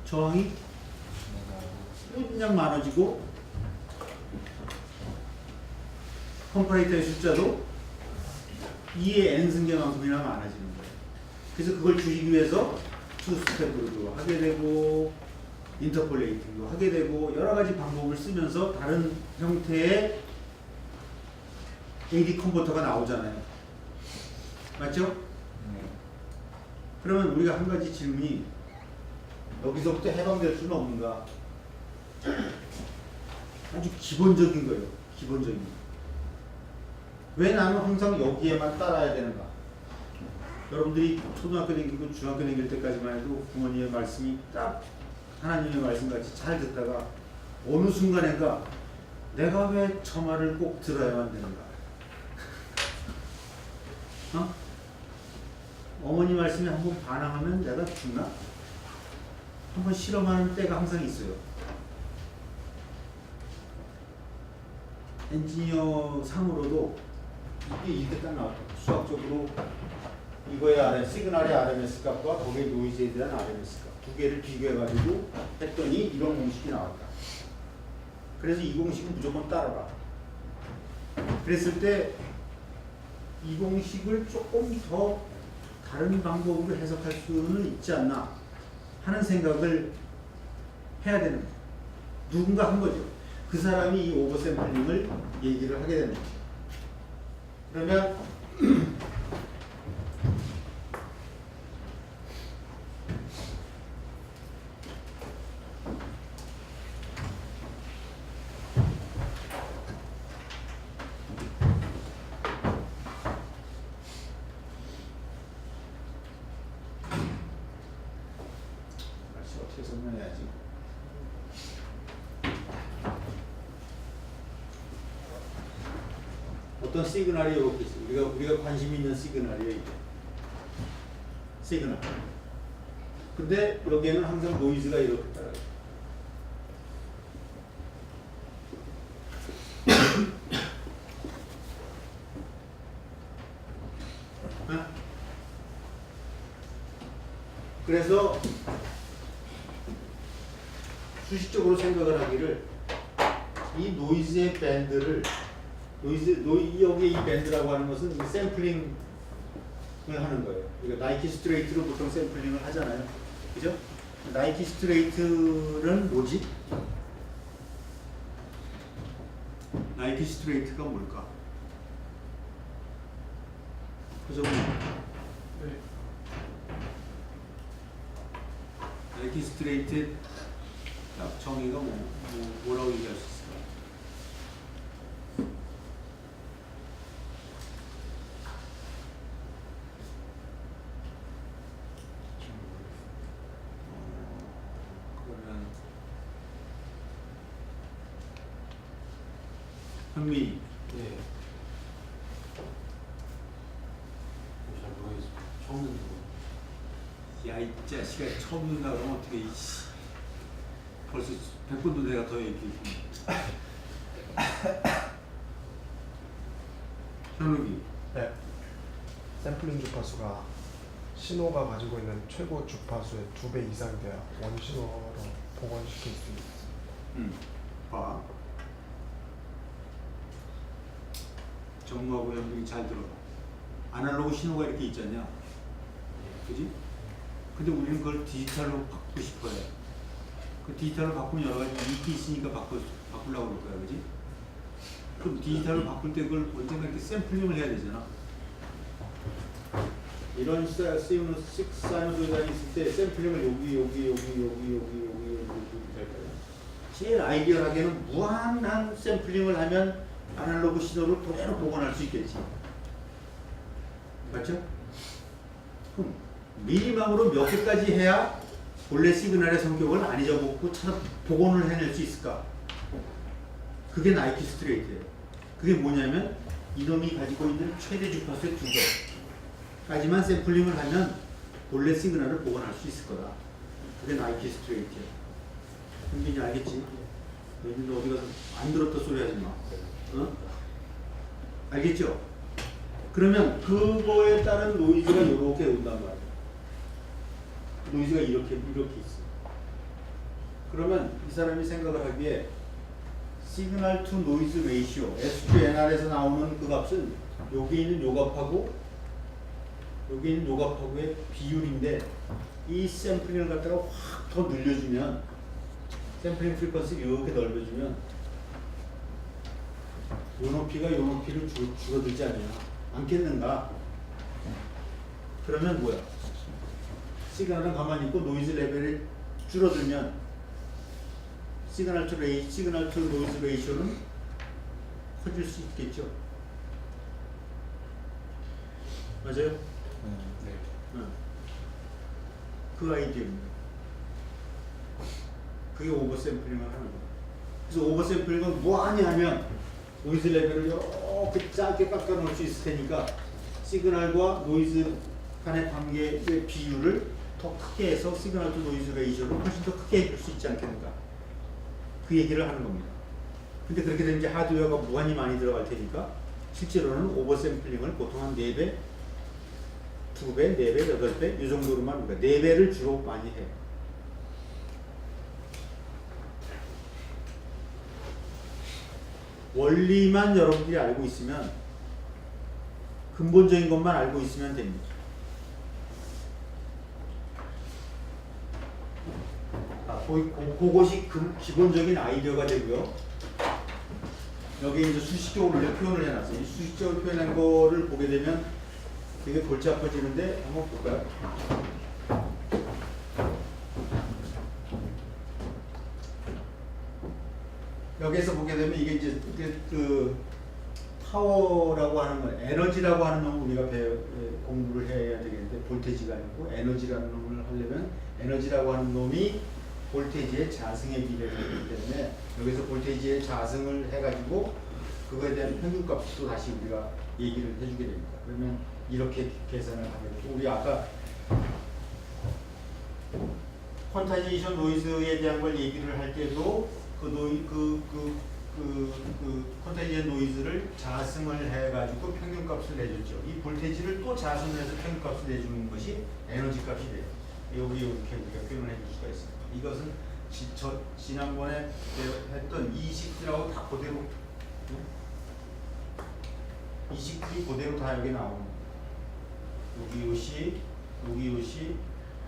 저항이 그냥 많아지고 컴퍼레이터의 숫자도 2의 n승계만큼이나 많아지는 거예요. 그래서 그걸 줄이기 위해서 투스텝으로도 하게 되고 인터폴레이팅도 하게 되고 여러 가지 방법을 쓰면서 다른 형태의 AD 컨버터가 나오잖아요. 맞죠? 그러면 우리가 한 가지 질문이 여기서부터 해방될 수는 없는가? 아주 기본적인 거예요. 기본적인 거. 왜 나는 항상 여기에만 따라야 되는가? 여러분들이 초등학교 다니고 중학교 다닐 때까지만 해도 부모님의 말씀이 딱 하나님의 말씀같이 잘 듣다가 어느 순간인가 내가 왜 저 말을 꼭 들어야만 되는가? 어? 어머니 말씀에 한번 반항하면 내가 죽나? 한번 실험하는 때가 항상 있어요. 엔지니어 상으로도 이게 이렇게 딱 나왔다. 수학적으로 이거의 시그널의 RMS 값과 거기에 노이즈에 대한 RMS 값 두 개를 비교해가지고 했더니 이런 공식이 나왔다. 그래서 이 공식은 무조건 따라라. 그랬을 때 이 공식을 조금 더 다른 방법으로 해석할 수는 있지 않나 하는 생각을 해야 되는 거예요. 누군가 한 거죠. 그 사람이 이 오버 샘플링을 얘기를 하게 되는 거죠. 그러면 어떻게 설명해야지? 어떤 시그널이 이렇게 있어요. 우리가 관심 있는 시그널이에요. 이게. 시그널. 근데 여기에는 항상 노이즈가 이렇게 따라요. 그래서 수식적으로 생각을 하기를 이 노이즈의 밴드를 여기 이 밴드라고 하는 것은 이 샘플링을 하는 거예요. 그러니까 나이키 스트레이트로 보통 샘플링을 하잖아요. 그죠? 나이키 스트레이트는 뭐지? 나이키 스트레이트가 뭘까? 그죠? 나이키 스트레이트 정의가 뭐라고 얘기할 수 있을까? 그러면 현미. 네. 잘 모르겠습니다. 처음 듣는 거. 야, 이 자식아 처음 듣는다 그러면 어떻게 이씨. 벌써 100번도 내가 더 얘기했구나. 현욱이. 네. 샘플링 주파수가 신호가 가지고 있는 최고 주파수의 2배 이상 돼야 원신호로 복원시킬 수 있습니다. 봐. 정무하고 현욱이 잘 들어. 아날로그 신호가 이렇게 있잖냐. 그지? 근데 우리는 그걸 디지털로 바꾸고 싶어 해. 그 디지털로 바꾸면 여러 가지 이익이 있으니까 바꾸려고 그럴 거야, 그지? 그럼 디지털로 바꿀 때 그걸 언젠가 이렇게 샘플링을 해야 되잖아. 이런 사이노소이드가 있을 때 샘플링을 여기 될까요? 제일 아이디얼하게는 무한한 샘플링을 하면 아날로그 신호를 그대로 복원할 수 있겠지. 맞죠? 그럼 미니멈으로 몇 개까지 해야 본래 시그널의 성격을 안 잊어먹고 복원을 해낼 수 있을까? 그게 나이키 스트레이트예요. 그게 뭐냐면 이놈이 가지고 있는 최대 주파수의 2배까지만 샘플링을 하면 본래 시그널을 복원할 수 있을 거다. 그게 나이키 스트레이트예요. 현빈이 알겠지? 너 어디 가서 안 들었다 소리 하지 마. 어? 알겠죠? 그러면 그거에 따른 노이즈가 이렇게 온단 말이야. 노이즈가 이렇게 있어. 그러면 이 사람이 생각을 하기에 시그널 투 노이즈 레이시오 S2NR에서 나오는 그 값은 여기 있는 요 값하고 여기 있는 요 값하고의 비율인데 이 샘플링을 갖다가 확 더 늘려주면 샘플링 프리퀀시를 이렇게 넓혀주면 요 높이가 요 높이를 줄어들지 않겠는가? 그러면 뭐야? 시그널은 가만히 있고 노이즈 레벨이 줄어들면 시그널 투 노이즈 레이쇼는 커질 수 있겠죠. 맞아요? 네. 그 아이디어입니다. 그게 오버 샘플링을 하는 거예요. 그래서 오버 샘플링은 무한히 하면 노이즈 레벨을 이렇게 짧게 깎아 놓을 수 있을 테니까 시그널과 노이즈 간의 관계의 비율을 더 크게 해서 시그널 투 노이즈 레이쇼를 훨씬 더 크게 해줄 수 있지 않겠는가. 그 얘기를 하는 겁니다. 근데 그렇게 되면 이제 하드웨어가 무한히 많이 들어갈 테니까 실제로는 오버 샘플링을 보통 한 4배, 2배, 4배, 8배 이 정도로만 우리가 4배를 주로 많이 해요. 원리만 여러분들이 알고 있으면 근본적인 것만 알고 있으면 됩니다. 그것이 기본적인 아이디어가 되고요. 여기 이제 수식적으로 이렇게 표현을 해놨어요. 이 수식적으로 표현한 거를 보게 되면 되게 골치 아파지는데 한번 볼까요? 여기에서 보게 되면 이게 이제 그 파워라고 하는 건 에너지라고 하는 놈을 우리가 공부를 해야 되겠는데 볼테지가 아니고 에너지라는 놈을 하려면 에너지라고 하는 놈이 볼테지의 자승에 비례를 하기 때문에 여기서 볼테지의 자승을 해가지고 그거에 대한 평균값도 다시 우리가 얘기를 해주게 됩니다. 그러면 이렇게 계산을 하게 되고 우리 아까 퀀타이제이션 노이즈에 대한 걸 얘기를 할 때도 퀀타이제이션 노이즈를 자승을 해가지고 평균값을 내줬죠. 이 볼테지를 또 자승을 해서 평균값을 내주는 것이 에너지 값이 돼요. 여기 이렇게 우리가 표현을 해줄 수가 있습니다. 이것은 지난번에 했던 이 식들하고 다 그대로 이 식들이 그대로 다 여기 나오는 거예요. 여기 요시, 여기 요시,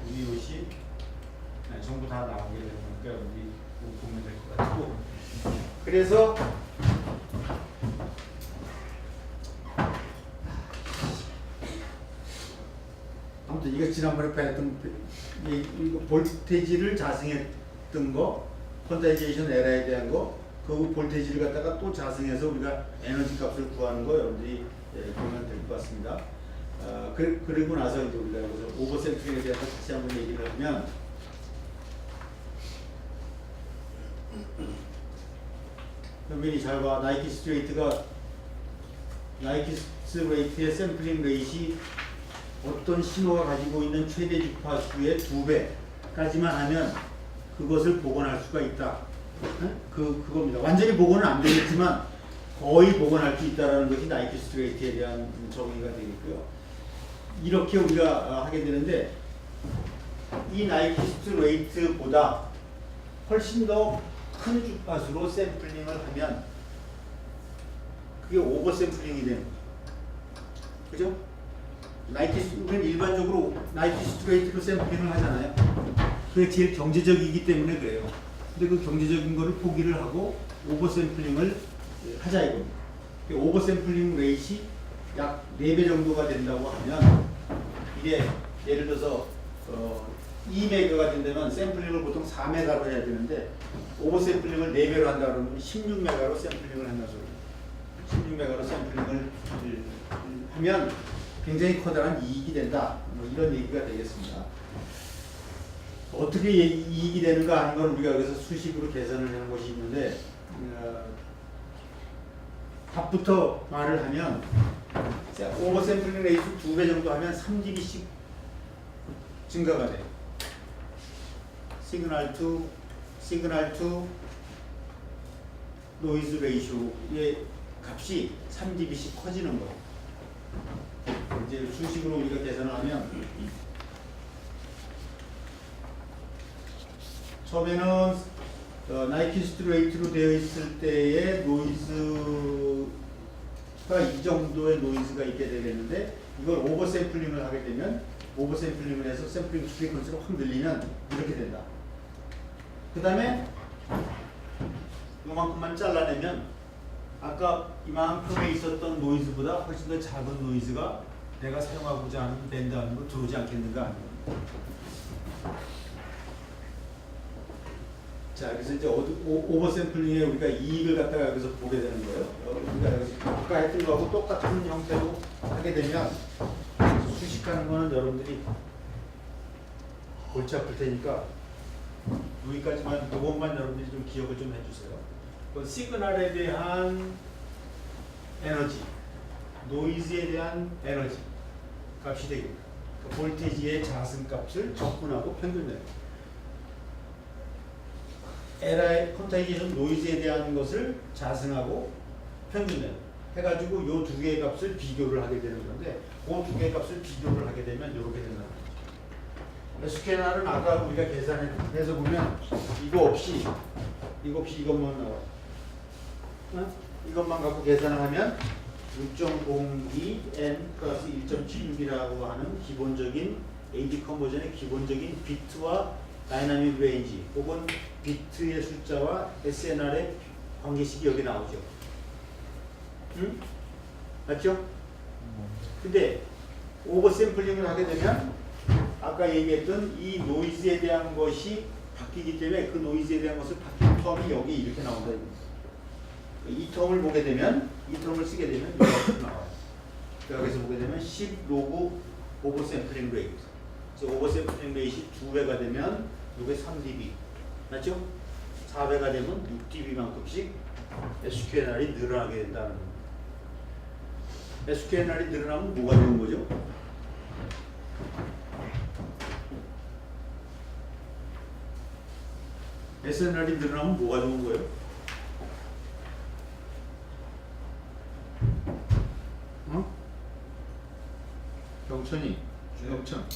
여기 요시 전부 다 나오게 되는 거니까 우리 보면 될 것 같고 그래서 아무튼 이거 지난번에 배웠던 이거 볼테지를 자승했던 거 퀀타이제이션 에러에 대한 거 그 볼테지를 갖다가 또 자승해서 우리가 에너지 값을 구하는 거 여러분들이 보면 될 것 같습니다. 그리고 나서 이제 우리가 여기서 오버샘플링에 대해서 다시 한번 얘기를 하면 현민이 잘 봐. 나이키 스트레이트의 샘플링 레이시 어떤 신호가 가지고 있는 최대 주파수의 2배까지만 하면 그것을 복원할 수가 있다. 그겁니다. 완전히 복원은 안 되겠지만 거의 복원할 수 있다라는 것이 나이키 스트레이트에 대한 정의가 되겠고요. 이렇게 우리가 하게 되는데 이 나이키 스트레이트보다 훨씬 더 큰 주파수로 샘플링을 하면 그게 오버 샘플링이 되는 거죠. 그죠? 우리는 일반적으로 나이키 스트레이트로 샘플링을 하잖아요. 그게 제일 경제적이기 때문에 그래요. 근데 그 경제적인 거를 포기를 하고 오버 샘플링을 하자 이겁니다. 오버 샘플링 레이시 약 4배 정도가 된다고 하면 이게 예를 들어서 2메가가 된다면 샘플링을 보통 4메가로 해야 되는데 오버 샘플링을 4배로 한다 그러면 16메가로 샘플링을 한다 소리. 16메가로 샘플링을 하면 굉장히 커다란 이익이 된다. 뭐 이런 얘기가 되겠습니다. 어떻게 이익이 되는가 하는 건 우리가 여기서 수식으로 계산을 하는 것이 있는데 답부터 말을 하면 오버 샘플링 레이스 2배 정도 하면 3dB씩 증가가 돼요. 시그널 투 노이즈 레이쇼의 값이 3dB씩 커지는 거예요. 이제 수식으로 우리가 계산을 하면 처음에는 나이키 스트레이트로 되어 있을 때의 노이즈가 이 정도의 노이즈가 있게 되겠는데 이걸 오버 샘플링을 하게 되면 오버 샘플링을 해서 샘플링 프리퀀시를 확 늘리면 이렇게 된다. 그 다음에 이만큼만 잘라내면 아까 이만큼에 있었던 노이즈보다 훨씬 더 작은 노이즈가 내가 사용하고자 하는 밴드 안으로 들어오지 않겠는가 하는 겁니다. 자, 그래서 이제 오버 샘플링에 우리가 이익을 갖다가 여기서 보게 되는 거예요. 우리가 여기서 아까 했던 거하고 똑같은 형태로 하게 되면 수식하는 거는 여러분들이 골치 아플 테니까 여기까지만, 이것만 여러분들이 좀 기억을 좀 해주세요. 그 시그널에 대한 에너지, 노이즈에 대한 에너지 값이 되겠다. 그 볼테지의 자승값을 적분하고 평균내요. 에라의 퀀타이제이션 노이즈에 대한 것을 자승하고 평균내요. 해가지고 요 두 개의 값을 비교를 하게 되는 건데 그 두 개의 값을 비교를 하게 되면 이렇게 된다는 거죠. 스캐너는 아까 우리가 계산해서 보면 이거 없이 이것만 나와요. 이것만 갖고 계산을 하면 6.02n 플러스 1.76이라고 하는 기본적인 AD 컨버전의 기본적인 비트와 다이나믹 레인지 혹은 비트의 숫자와 SNR의 관계식이 여기 나오죠. 응? 맞죠? 근데 오버샘플링을 하게 되면 아까 얘기했던 이 노이즈에 대한 것이 바뀌기 때문에 그 노이즈에 대한 것을 바뀐 텀이 여기 이렇게 나온다. 이 텀을 보게 되면 이 텀을 쓰게 되면 이렇게 나와요. 여기서 보게 되면 10 로그 오버샘플링 레이트. 그래서 오버샘플링 레이트이 2배가 되면 이게 3dB. 맞죠? 4배가 되면 6dB만큼씩 SQNR이 늘어나게 된다는 겁니다. SQNR이 늘어나면 뭐가 되는 거죠? SNR이 늘어나면 뭐가 좋은 거예요? 어? 경천이, 중경천.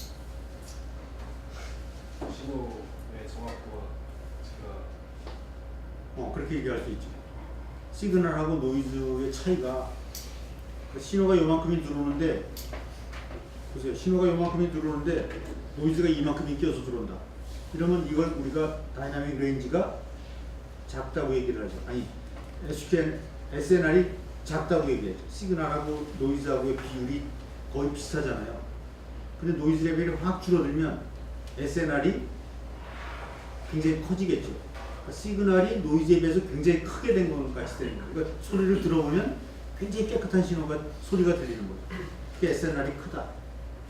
신호의 정확도와 제가 그렇게 얘기할 수 있죠. 시그널하고 노이즈의 차이가 신호가 요만큼이 들어오는데 보세요. 신호가 요만큼이 들어오는데 노이즈가 이만큼이 껴서 들어온다. 이러면 이걸 우리가 다이나믹 레인지가 작다고 얘기를 하죠. 아니 SNR이 작다고 얘기해요. 시그널하고 노이즈하고의 비율이 거의 비슷하잖아요. 근데 노이즈 레벨이 확 줄어들면 SNR이 굉장히 커지겠죠. 그러니까 시그널이 노이즈에 비해서 굉장히 크게 된 것같이 되는 거예요. 그러니까 소리를 들어보면 굉장히 깨끗한 소리가 들리는 거예요. 그게 SNR이 크다.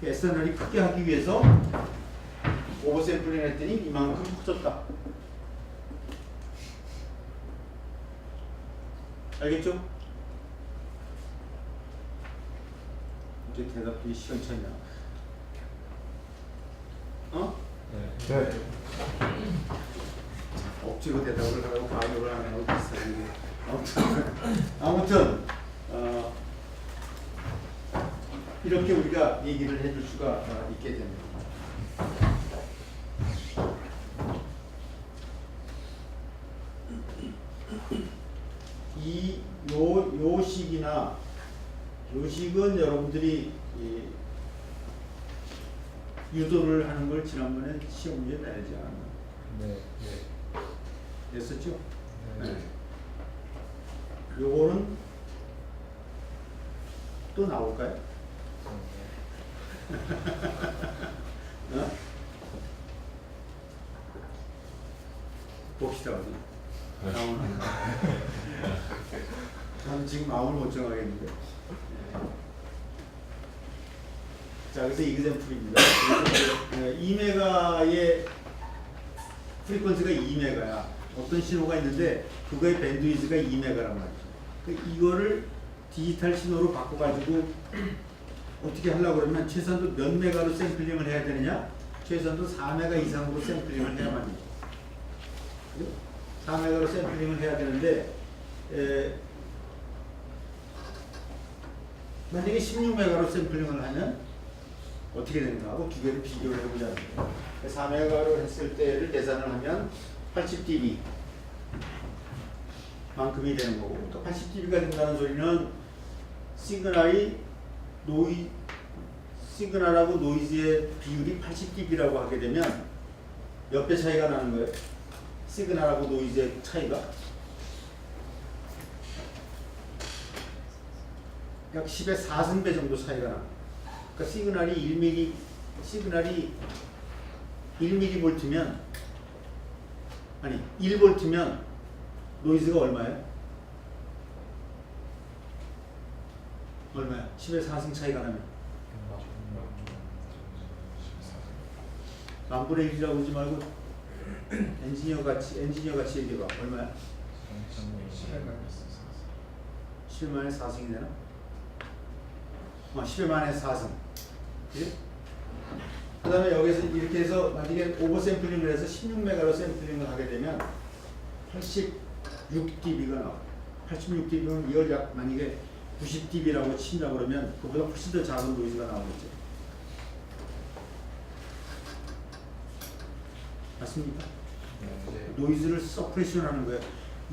SNR이 크게 하기 위해서 오버샘플링 했더니 이만큼 커졌다. 알겠죠? 이제 대답이 시원찮냐? 어? 네. 억지로 대답을 하고 반응을 안 하고 비슷하게. 아무튼 이렇게 우리가 얘기를 해줄 수가 있게 됩니다. 요식은 여러분들이 유도를 하는 걸 지난번에 시험 문제 내지 않았나요? 네. 냈었죠? 네. 요거는 또 나올까요? 어? 봅시다 어디 나오나. 저는 지금 마음을 못 정하겠는데. 자, 그래서 이그샘플입니다. 2메가의 프리퀀시가 2메가야. 어떤 신호가 있는데 그거의 밴드위즈가 2메가란 말이죠. 이거를 디지털 신호로 바꿔가지고 어떻게 하려고 그러면 최소한도 몇 메가로 샘플링을 해야 되느냐? 최소한도 4메가 이상으로 샘플링을 해야만 되죠. 4메가로 샘플링을 해야 되는데 만약에 16메가로 샘플링을 하면 어떻게 되는가 하고 두 개를 비교를 해보자. 4메가로 했을 때를 계산을 하면 80dB 만큼이 되는 거고, 또 80dB가 된다는 소리는 시그널하고 노이즈의 비율이 80dB라고 하게 되면 몇 배 차이가 나는 거예요? 시그널하고 노이즈의 차이가 약 10의 4승배 정도 차이가 나. 그러니까 시그널이 1mV면 아니 1V면 노이즈가 얼마예요? 얼마야? 10의 4승 차이가 나면 만분의 1이라고 하지 말고 엔지니어 같이 얘기해봐. 얼마야? 10만에 4승이 되나? 10의 만에 4승. 그치? 그 다음에 여기서 이렇게 해서 만약에 오버샘플링을 해서 16메가로 샘플링을 하게 되면 86dB가 나와요. 86dB면 이걸 약 만약에 90dB라고 친다고 그러면 그보다 훨씬 더 작은 노이즈가 나오겠죠. 맞습니까? 노이즈를 서프레션 하는 거예요.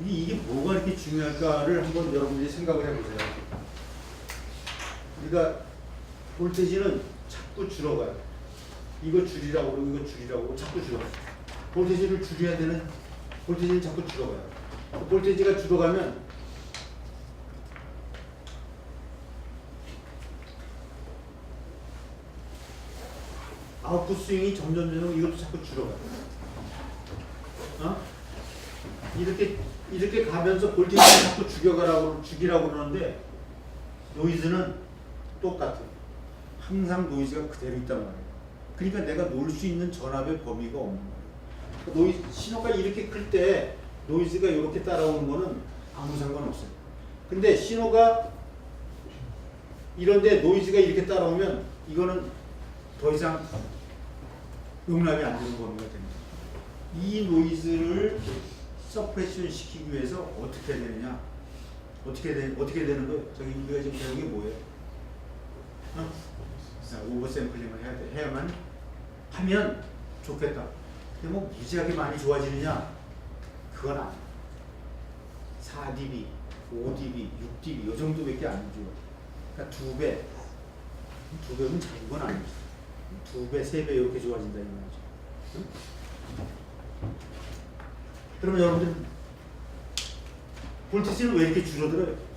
이게 뭐가 이렇게 중요할까를 한번 여러분들이 생각을 해보세요. 우리가 볼테이지는 자꾸 줄어가요. 이거 줄이라고 그러고 이거 줄이라고 그러고 자꾸 줄어요. 볼테이지를 줄여야 되는, 볼테이지는 자꾸 줄어가요. 볼테이지가 줄어가면 아웃풋 스윙이 점점 이것도 자꾸 줄어가요. 어? 이렇게 가면서 볼테이지를 자꾸 죽이라고 그러는데 노이즈는 똑같아요. 항상 노이즈가 그대로 있단 말이에요. 그러니까 내가 놓을 수 있는 전압의 범위가 없는 거예요. 노이즈, 신호가 이렇게 클 때 노이즈가 이렇게 따라오는 거는 아무 상관없어요. 근데 신호가 이런데 노이즈가 이렇게 따라오면 이거는 더 이상 용납이 안 되는 범위가 됩니다. 이 노이즈를 서프레션 시키기 위해서 어떻게 해야 되느냐? 어떻게 되는 거예요? 저기 우리가 지금 배운 게 뭐예요? 오버 샘플링을 해야 돼. 해야만 하면 좋겠다. 근데 뭐 무지하게 많이 좋아지느냐? 그건 아니야. 4dB, 5dB, 6dB 이 정도밖에 안 줘요. 그러니까 2배, 2배면 작은 건 아니지. 2배, 3배 이렇게 좋아진다 이 말이죠. 응? 그러면 여러분들 볼테이지는 왜 이렇게 줄어들어요?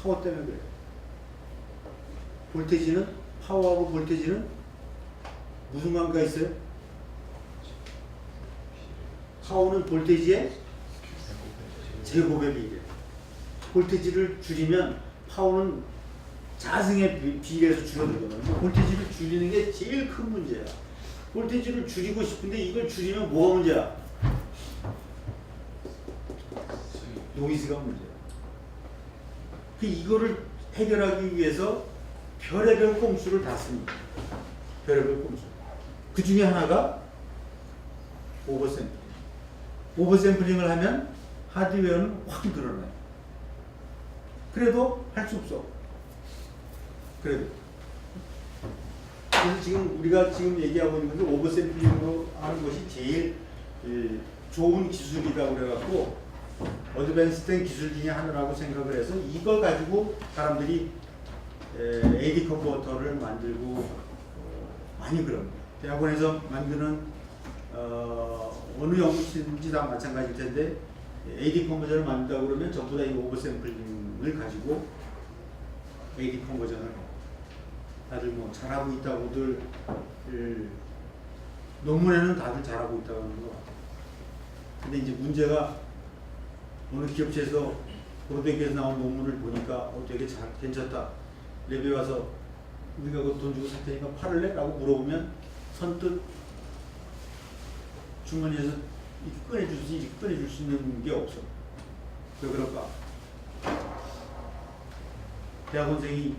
파워 때문에 그래요. 볼테이지는, 파워하고 볼테이지는 무슨 관계가 있어요? 파워는 볼테이지의 제곱에 비례해요. 볼테이지를 줄이면 파워는 자승에 비례해서 줄어들거든요. 볼테이지를 줄이는 게 제일 큰 문제야. 볼테이지를 줄이고 싶은데 이걸 줄이면 뭐가 문제야? 노이즈가 문제야. 이거를 해결하기 위해서 별의별 꼼수를 다 씁니다. 별의별 꼼수. 그 중에 하나가 오버샘플링. 오버샘플링을 하면 하드웨어는 확 늘어나요. 그래도 할 수 없어. 그래서 지금 우리가 지금 얘기하고 있는 것은 오버샘플링으로 하는 것이 제일 좋은 기술이라고 그래갖고 어드밴스된 기술 중에 하나라고 생각을 해서 이걸 가지고 사람들이 AD 컨버터를 만들고 많이 그럽니다. 대학원에서 만드는 어느 연구실인지 다 마찬가지일 텐데 AD 컨버전을 만든다고 그러면 전부 다 이 오버샘플링을 가지고 AD 컨버전을 다들 뭐 잘하고 있다고들 논문에는 다들 잘하고 있다고 하는 것 같아요. 근데 이제 문제가 어느 기업체에서 브로드에서 나온 논문을 보니까 되게 괜찮다. 랩에 와서 우리가 그 돈 주고 살 테니까 팔을래? 라고 물어보면 선뜻 주머니에서 이렇게 꺼내줄 수 있는 게 없어. 왜 그럴까? 대학원생이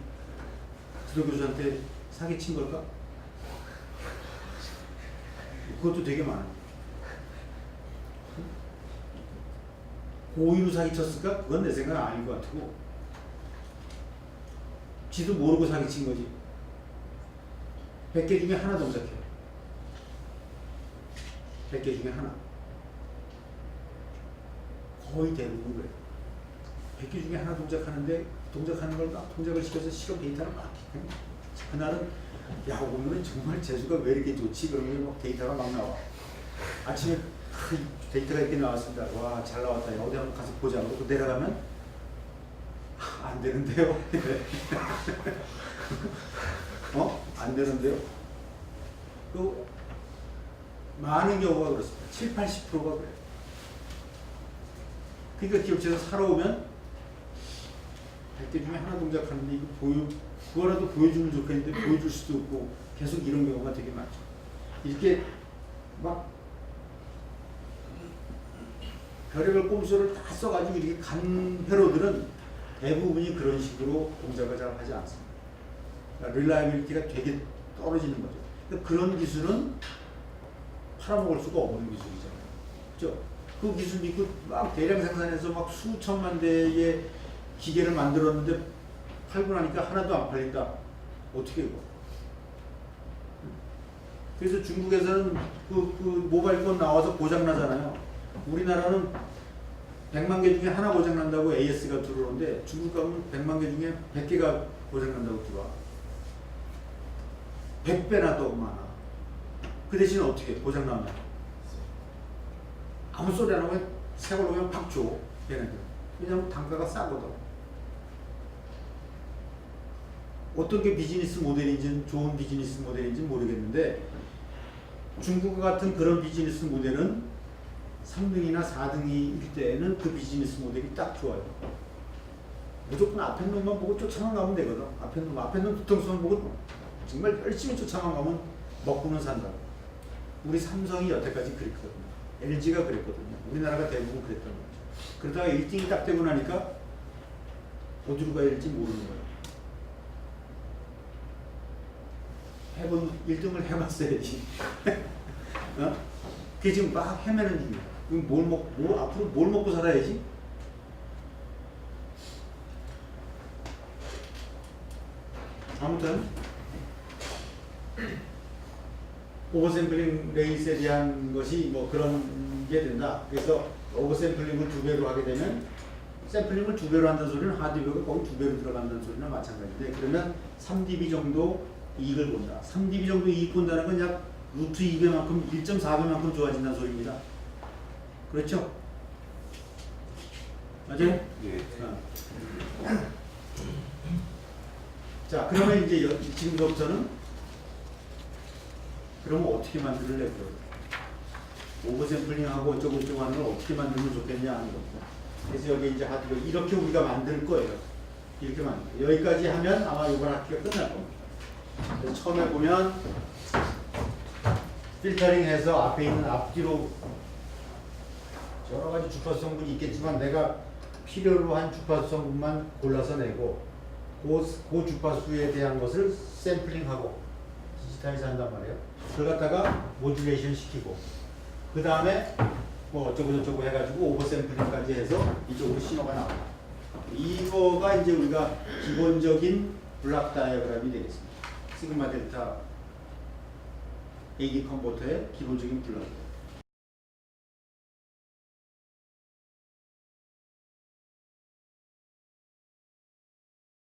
지도 교수한테 사기친 걸까? 그것도 되게 많아요. 고의로 사기쳤을까? 그건 내 생각은 아닌 것 같고 지도 모르고 사기친 거지. 100개 중에 하나 동작해. 100개 중에 하나. 거의 대부분 그래. 100개 중에 하나 동작하는데 동작하는 걸 막 동작을 시켜서 실험 데이터를 막 그날은 야 오늘은 정말 재수가 왜 이렇게 좋지? 그러면 막 데이터가 막 나와. 아침에 데이터가 이렇게 나왔습니다. 와, 잘 나왔다. 어디 한번 가서 보자. 그러고 내려가면 안 되는데요. 안 되는데요. 또 많은 경우가 그렇습니다. 7, 80%가 그래요. 그러니까 기업체에서 사러 오면 100개 중에 하나 동작하는데 이거 그거라도 보여주면 좋겠는데 보여줄 수도 없고 계속 이런 경우가 되게 많죠. 이렇게 막 별의별 꼼수를 다 써가지고 이렇게 간 회로들은 대부분이 그런 식으로 동작을 잘 하지 않습니다. 그러니까 릴라이빌리티가 되게 떨어지는 거죠. 그러니까 그런 기술은 팔아먹을 수가 없는 기술이잖아요. 그렇죠? 그 기술 믿고 막 대량 생산해서 막 수천만 대의 기계를 만들었는데 팔고 나니까 하나도 안 팔린다. 어떻게 이거? 그래서 중국에서는 그 모바일폰 나와서 고장 나잖아요. 우리나라는 100만 개 중에 하나 고장 난다고 AS가 들어오는데 중국 가면 100만 개 중에 100개가 고장 난다고 들어와. 100배나 더 많아. 그 대신 어떻게 고장나면 아무 소리 안 하면 새 걸로 그냥 팍 줘. 얘네들. 왜냐면 단가가 싸거든. 어떤 게 비즈니스 모델인지는 좋은 비즈니스 모델인지 모르겠는데 중국 같은 그런 비즈니스 모델은 3등이나 4등일 때에는 그 비즈니스 모델이 딱 좋아요. 무조건 앞에 놈만 보고 쫓아만 가면 되거든. 앞에 놈 뒤통수만 보고 정말 열심히 쫓아만 가면 먹고는 산다. 우리 삼성이 여태까지 그랬거든요. LG가 그랬거든요. 우리나라가 대부분 그랬던 거죠. 그러다가 1등이 딱 되고 나니까 어디로 가야 될지 모르는 거예요. 1등을 해봤어야지. 어? 그게 지금 막 헤매는 중이야. 그럼 앞으로 뭘 먹고 살아야지? 아무튼 오버샘플링 레이스에 대한 것이 뭐 그런 게 된다. 그래서 오버샘플링을 2배로 하게 되면 샘플링을 2배로 한다는 소리는 하드웨어가 거의 2배로 들어간다는 소리나 마찬가지인데 그러면 3dB 정도 이익을 본다. 3dB 정도 이익 본다는 건 약 루트 2배만큼 1.4배만큼 좋아진다는 소리입니다. 그렇죠? 맞아요? 예. 자, 그러면 이제 지금부터는 그러면 어떻게 만들래? 오버샘플링하고 어쩌고 하는 걸 어떻게 만들면 좋겠냐 하는 겁니다. 그래서 여기 이제 하드웨어 이렇게 우리가 만들 거예요. 이렇게 만들 거예요. 여기까지 하면 아마 이번 학기가 끝날 겁니다. 그래서 처음에 보면 필터링해서 앞에 있는 앞뒤로 여러 가지 주파수 성분이 있겠지만 내가 필요로 한 주파수 성분만 골라서 내고 그 주파수에 대한 것을 샘플링하고 디지타이즈 한단 말이에요. 그걸 갖다가 모듈레이션 시키고 그 다음에 뭐 어쩌고 저쩌고 해가지고 오버샘플링까지 해서 이쪽으로 신호가 나옵니다. 이거가 이제 우리가 기본적인 블락 다이어그램이 되겠습니다. 시그마 델타 AD 컨버터의 기본적인 블락.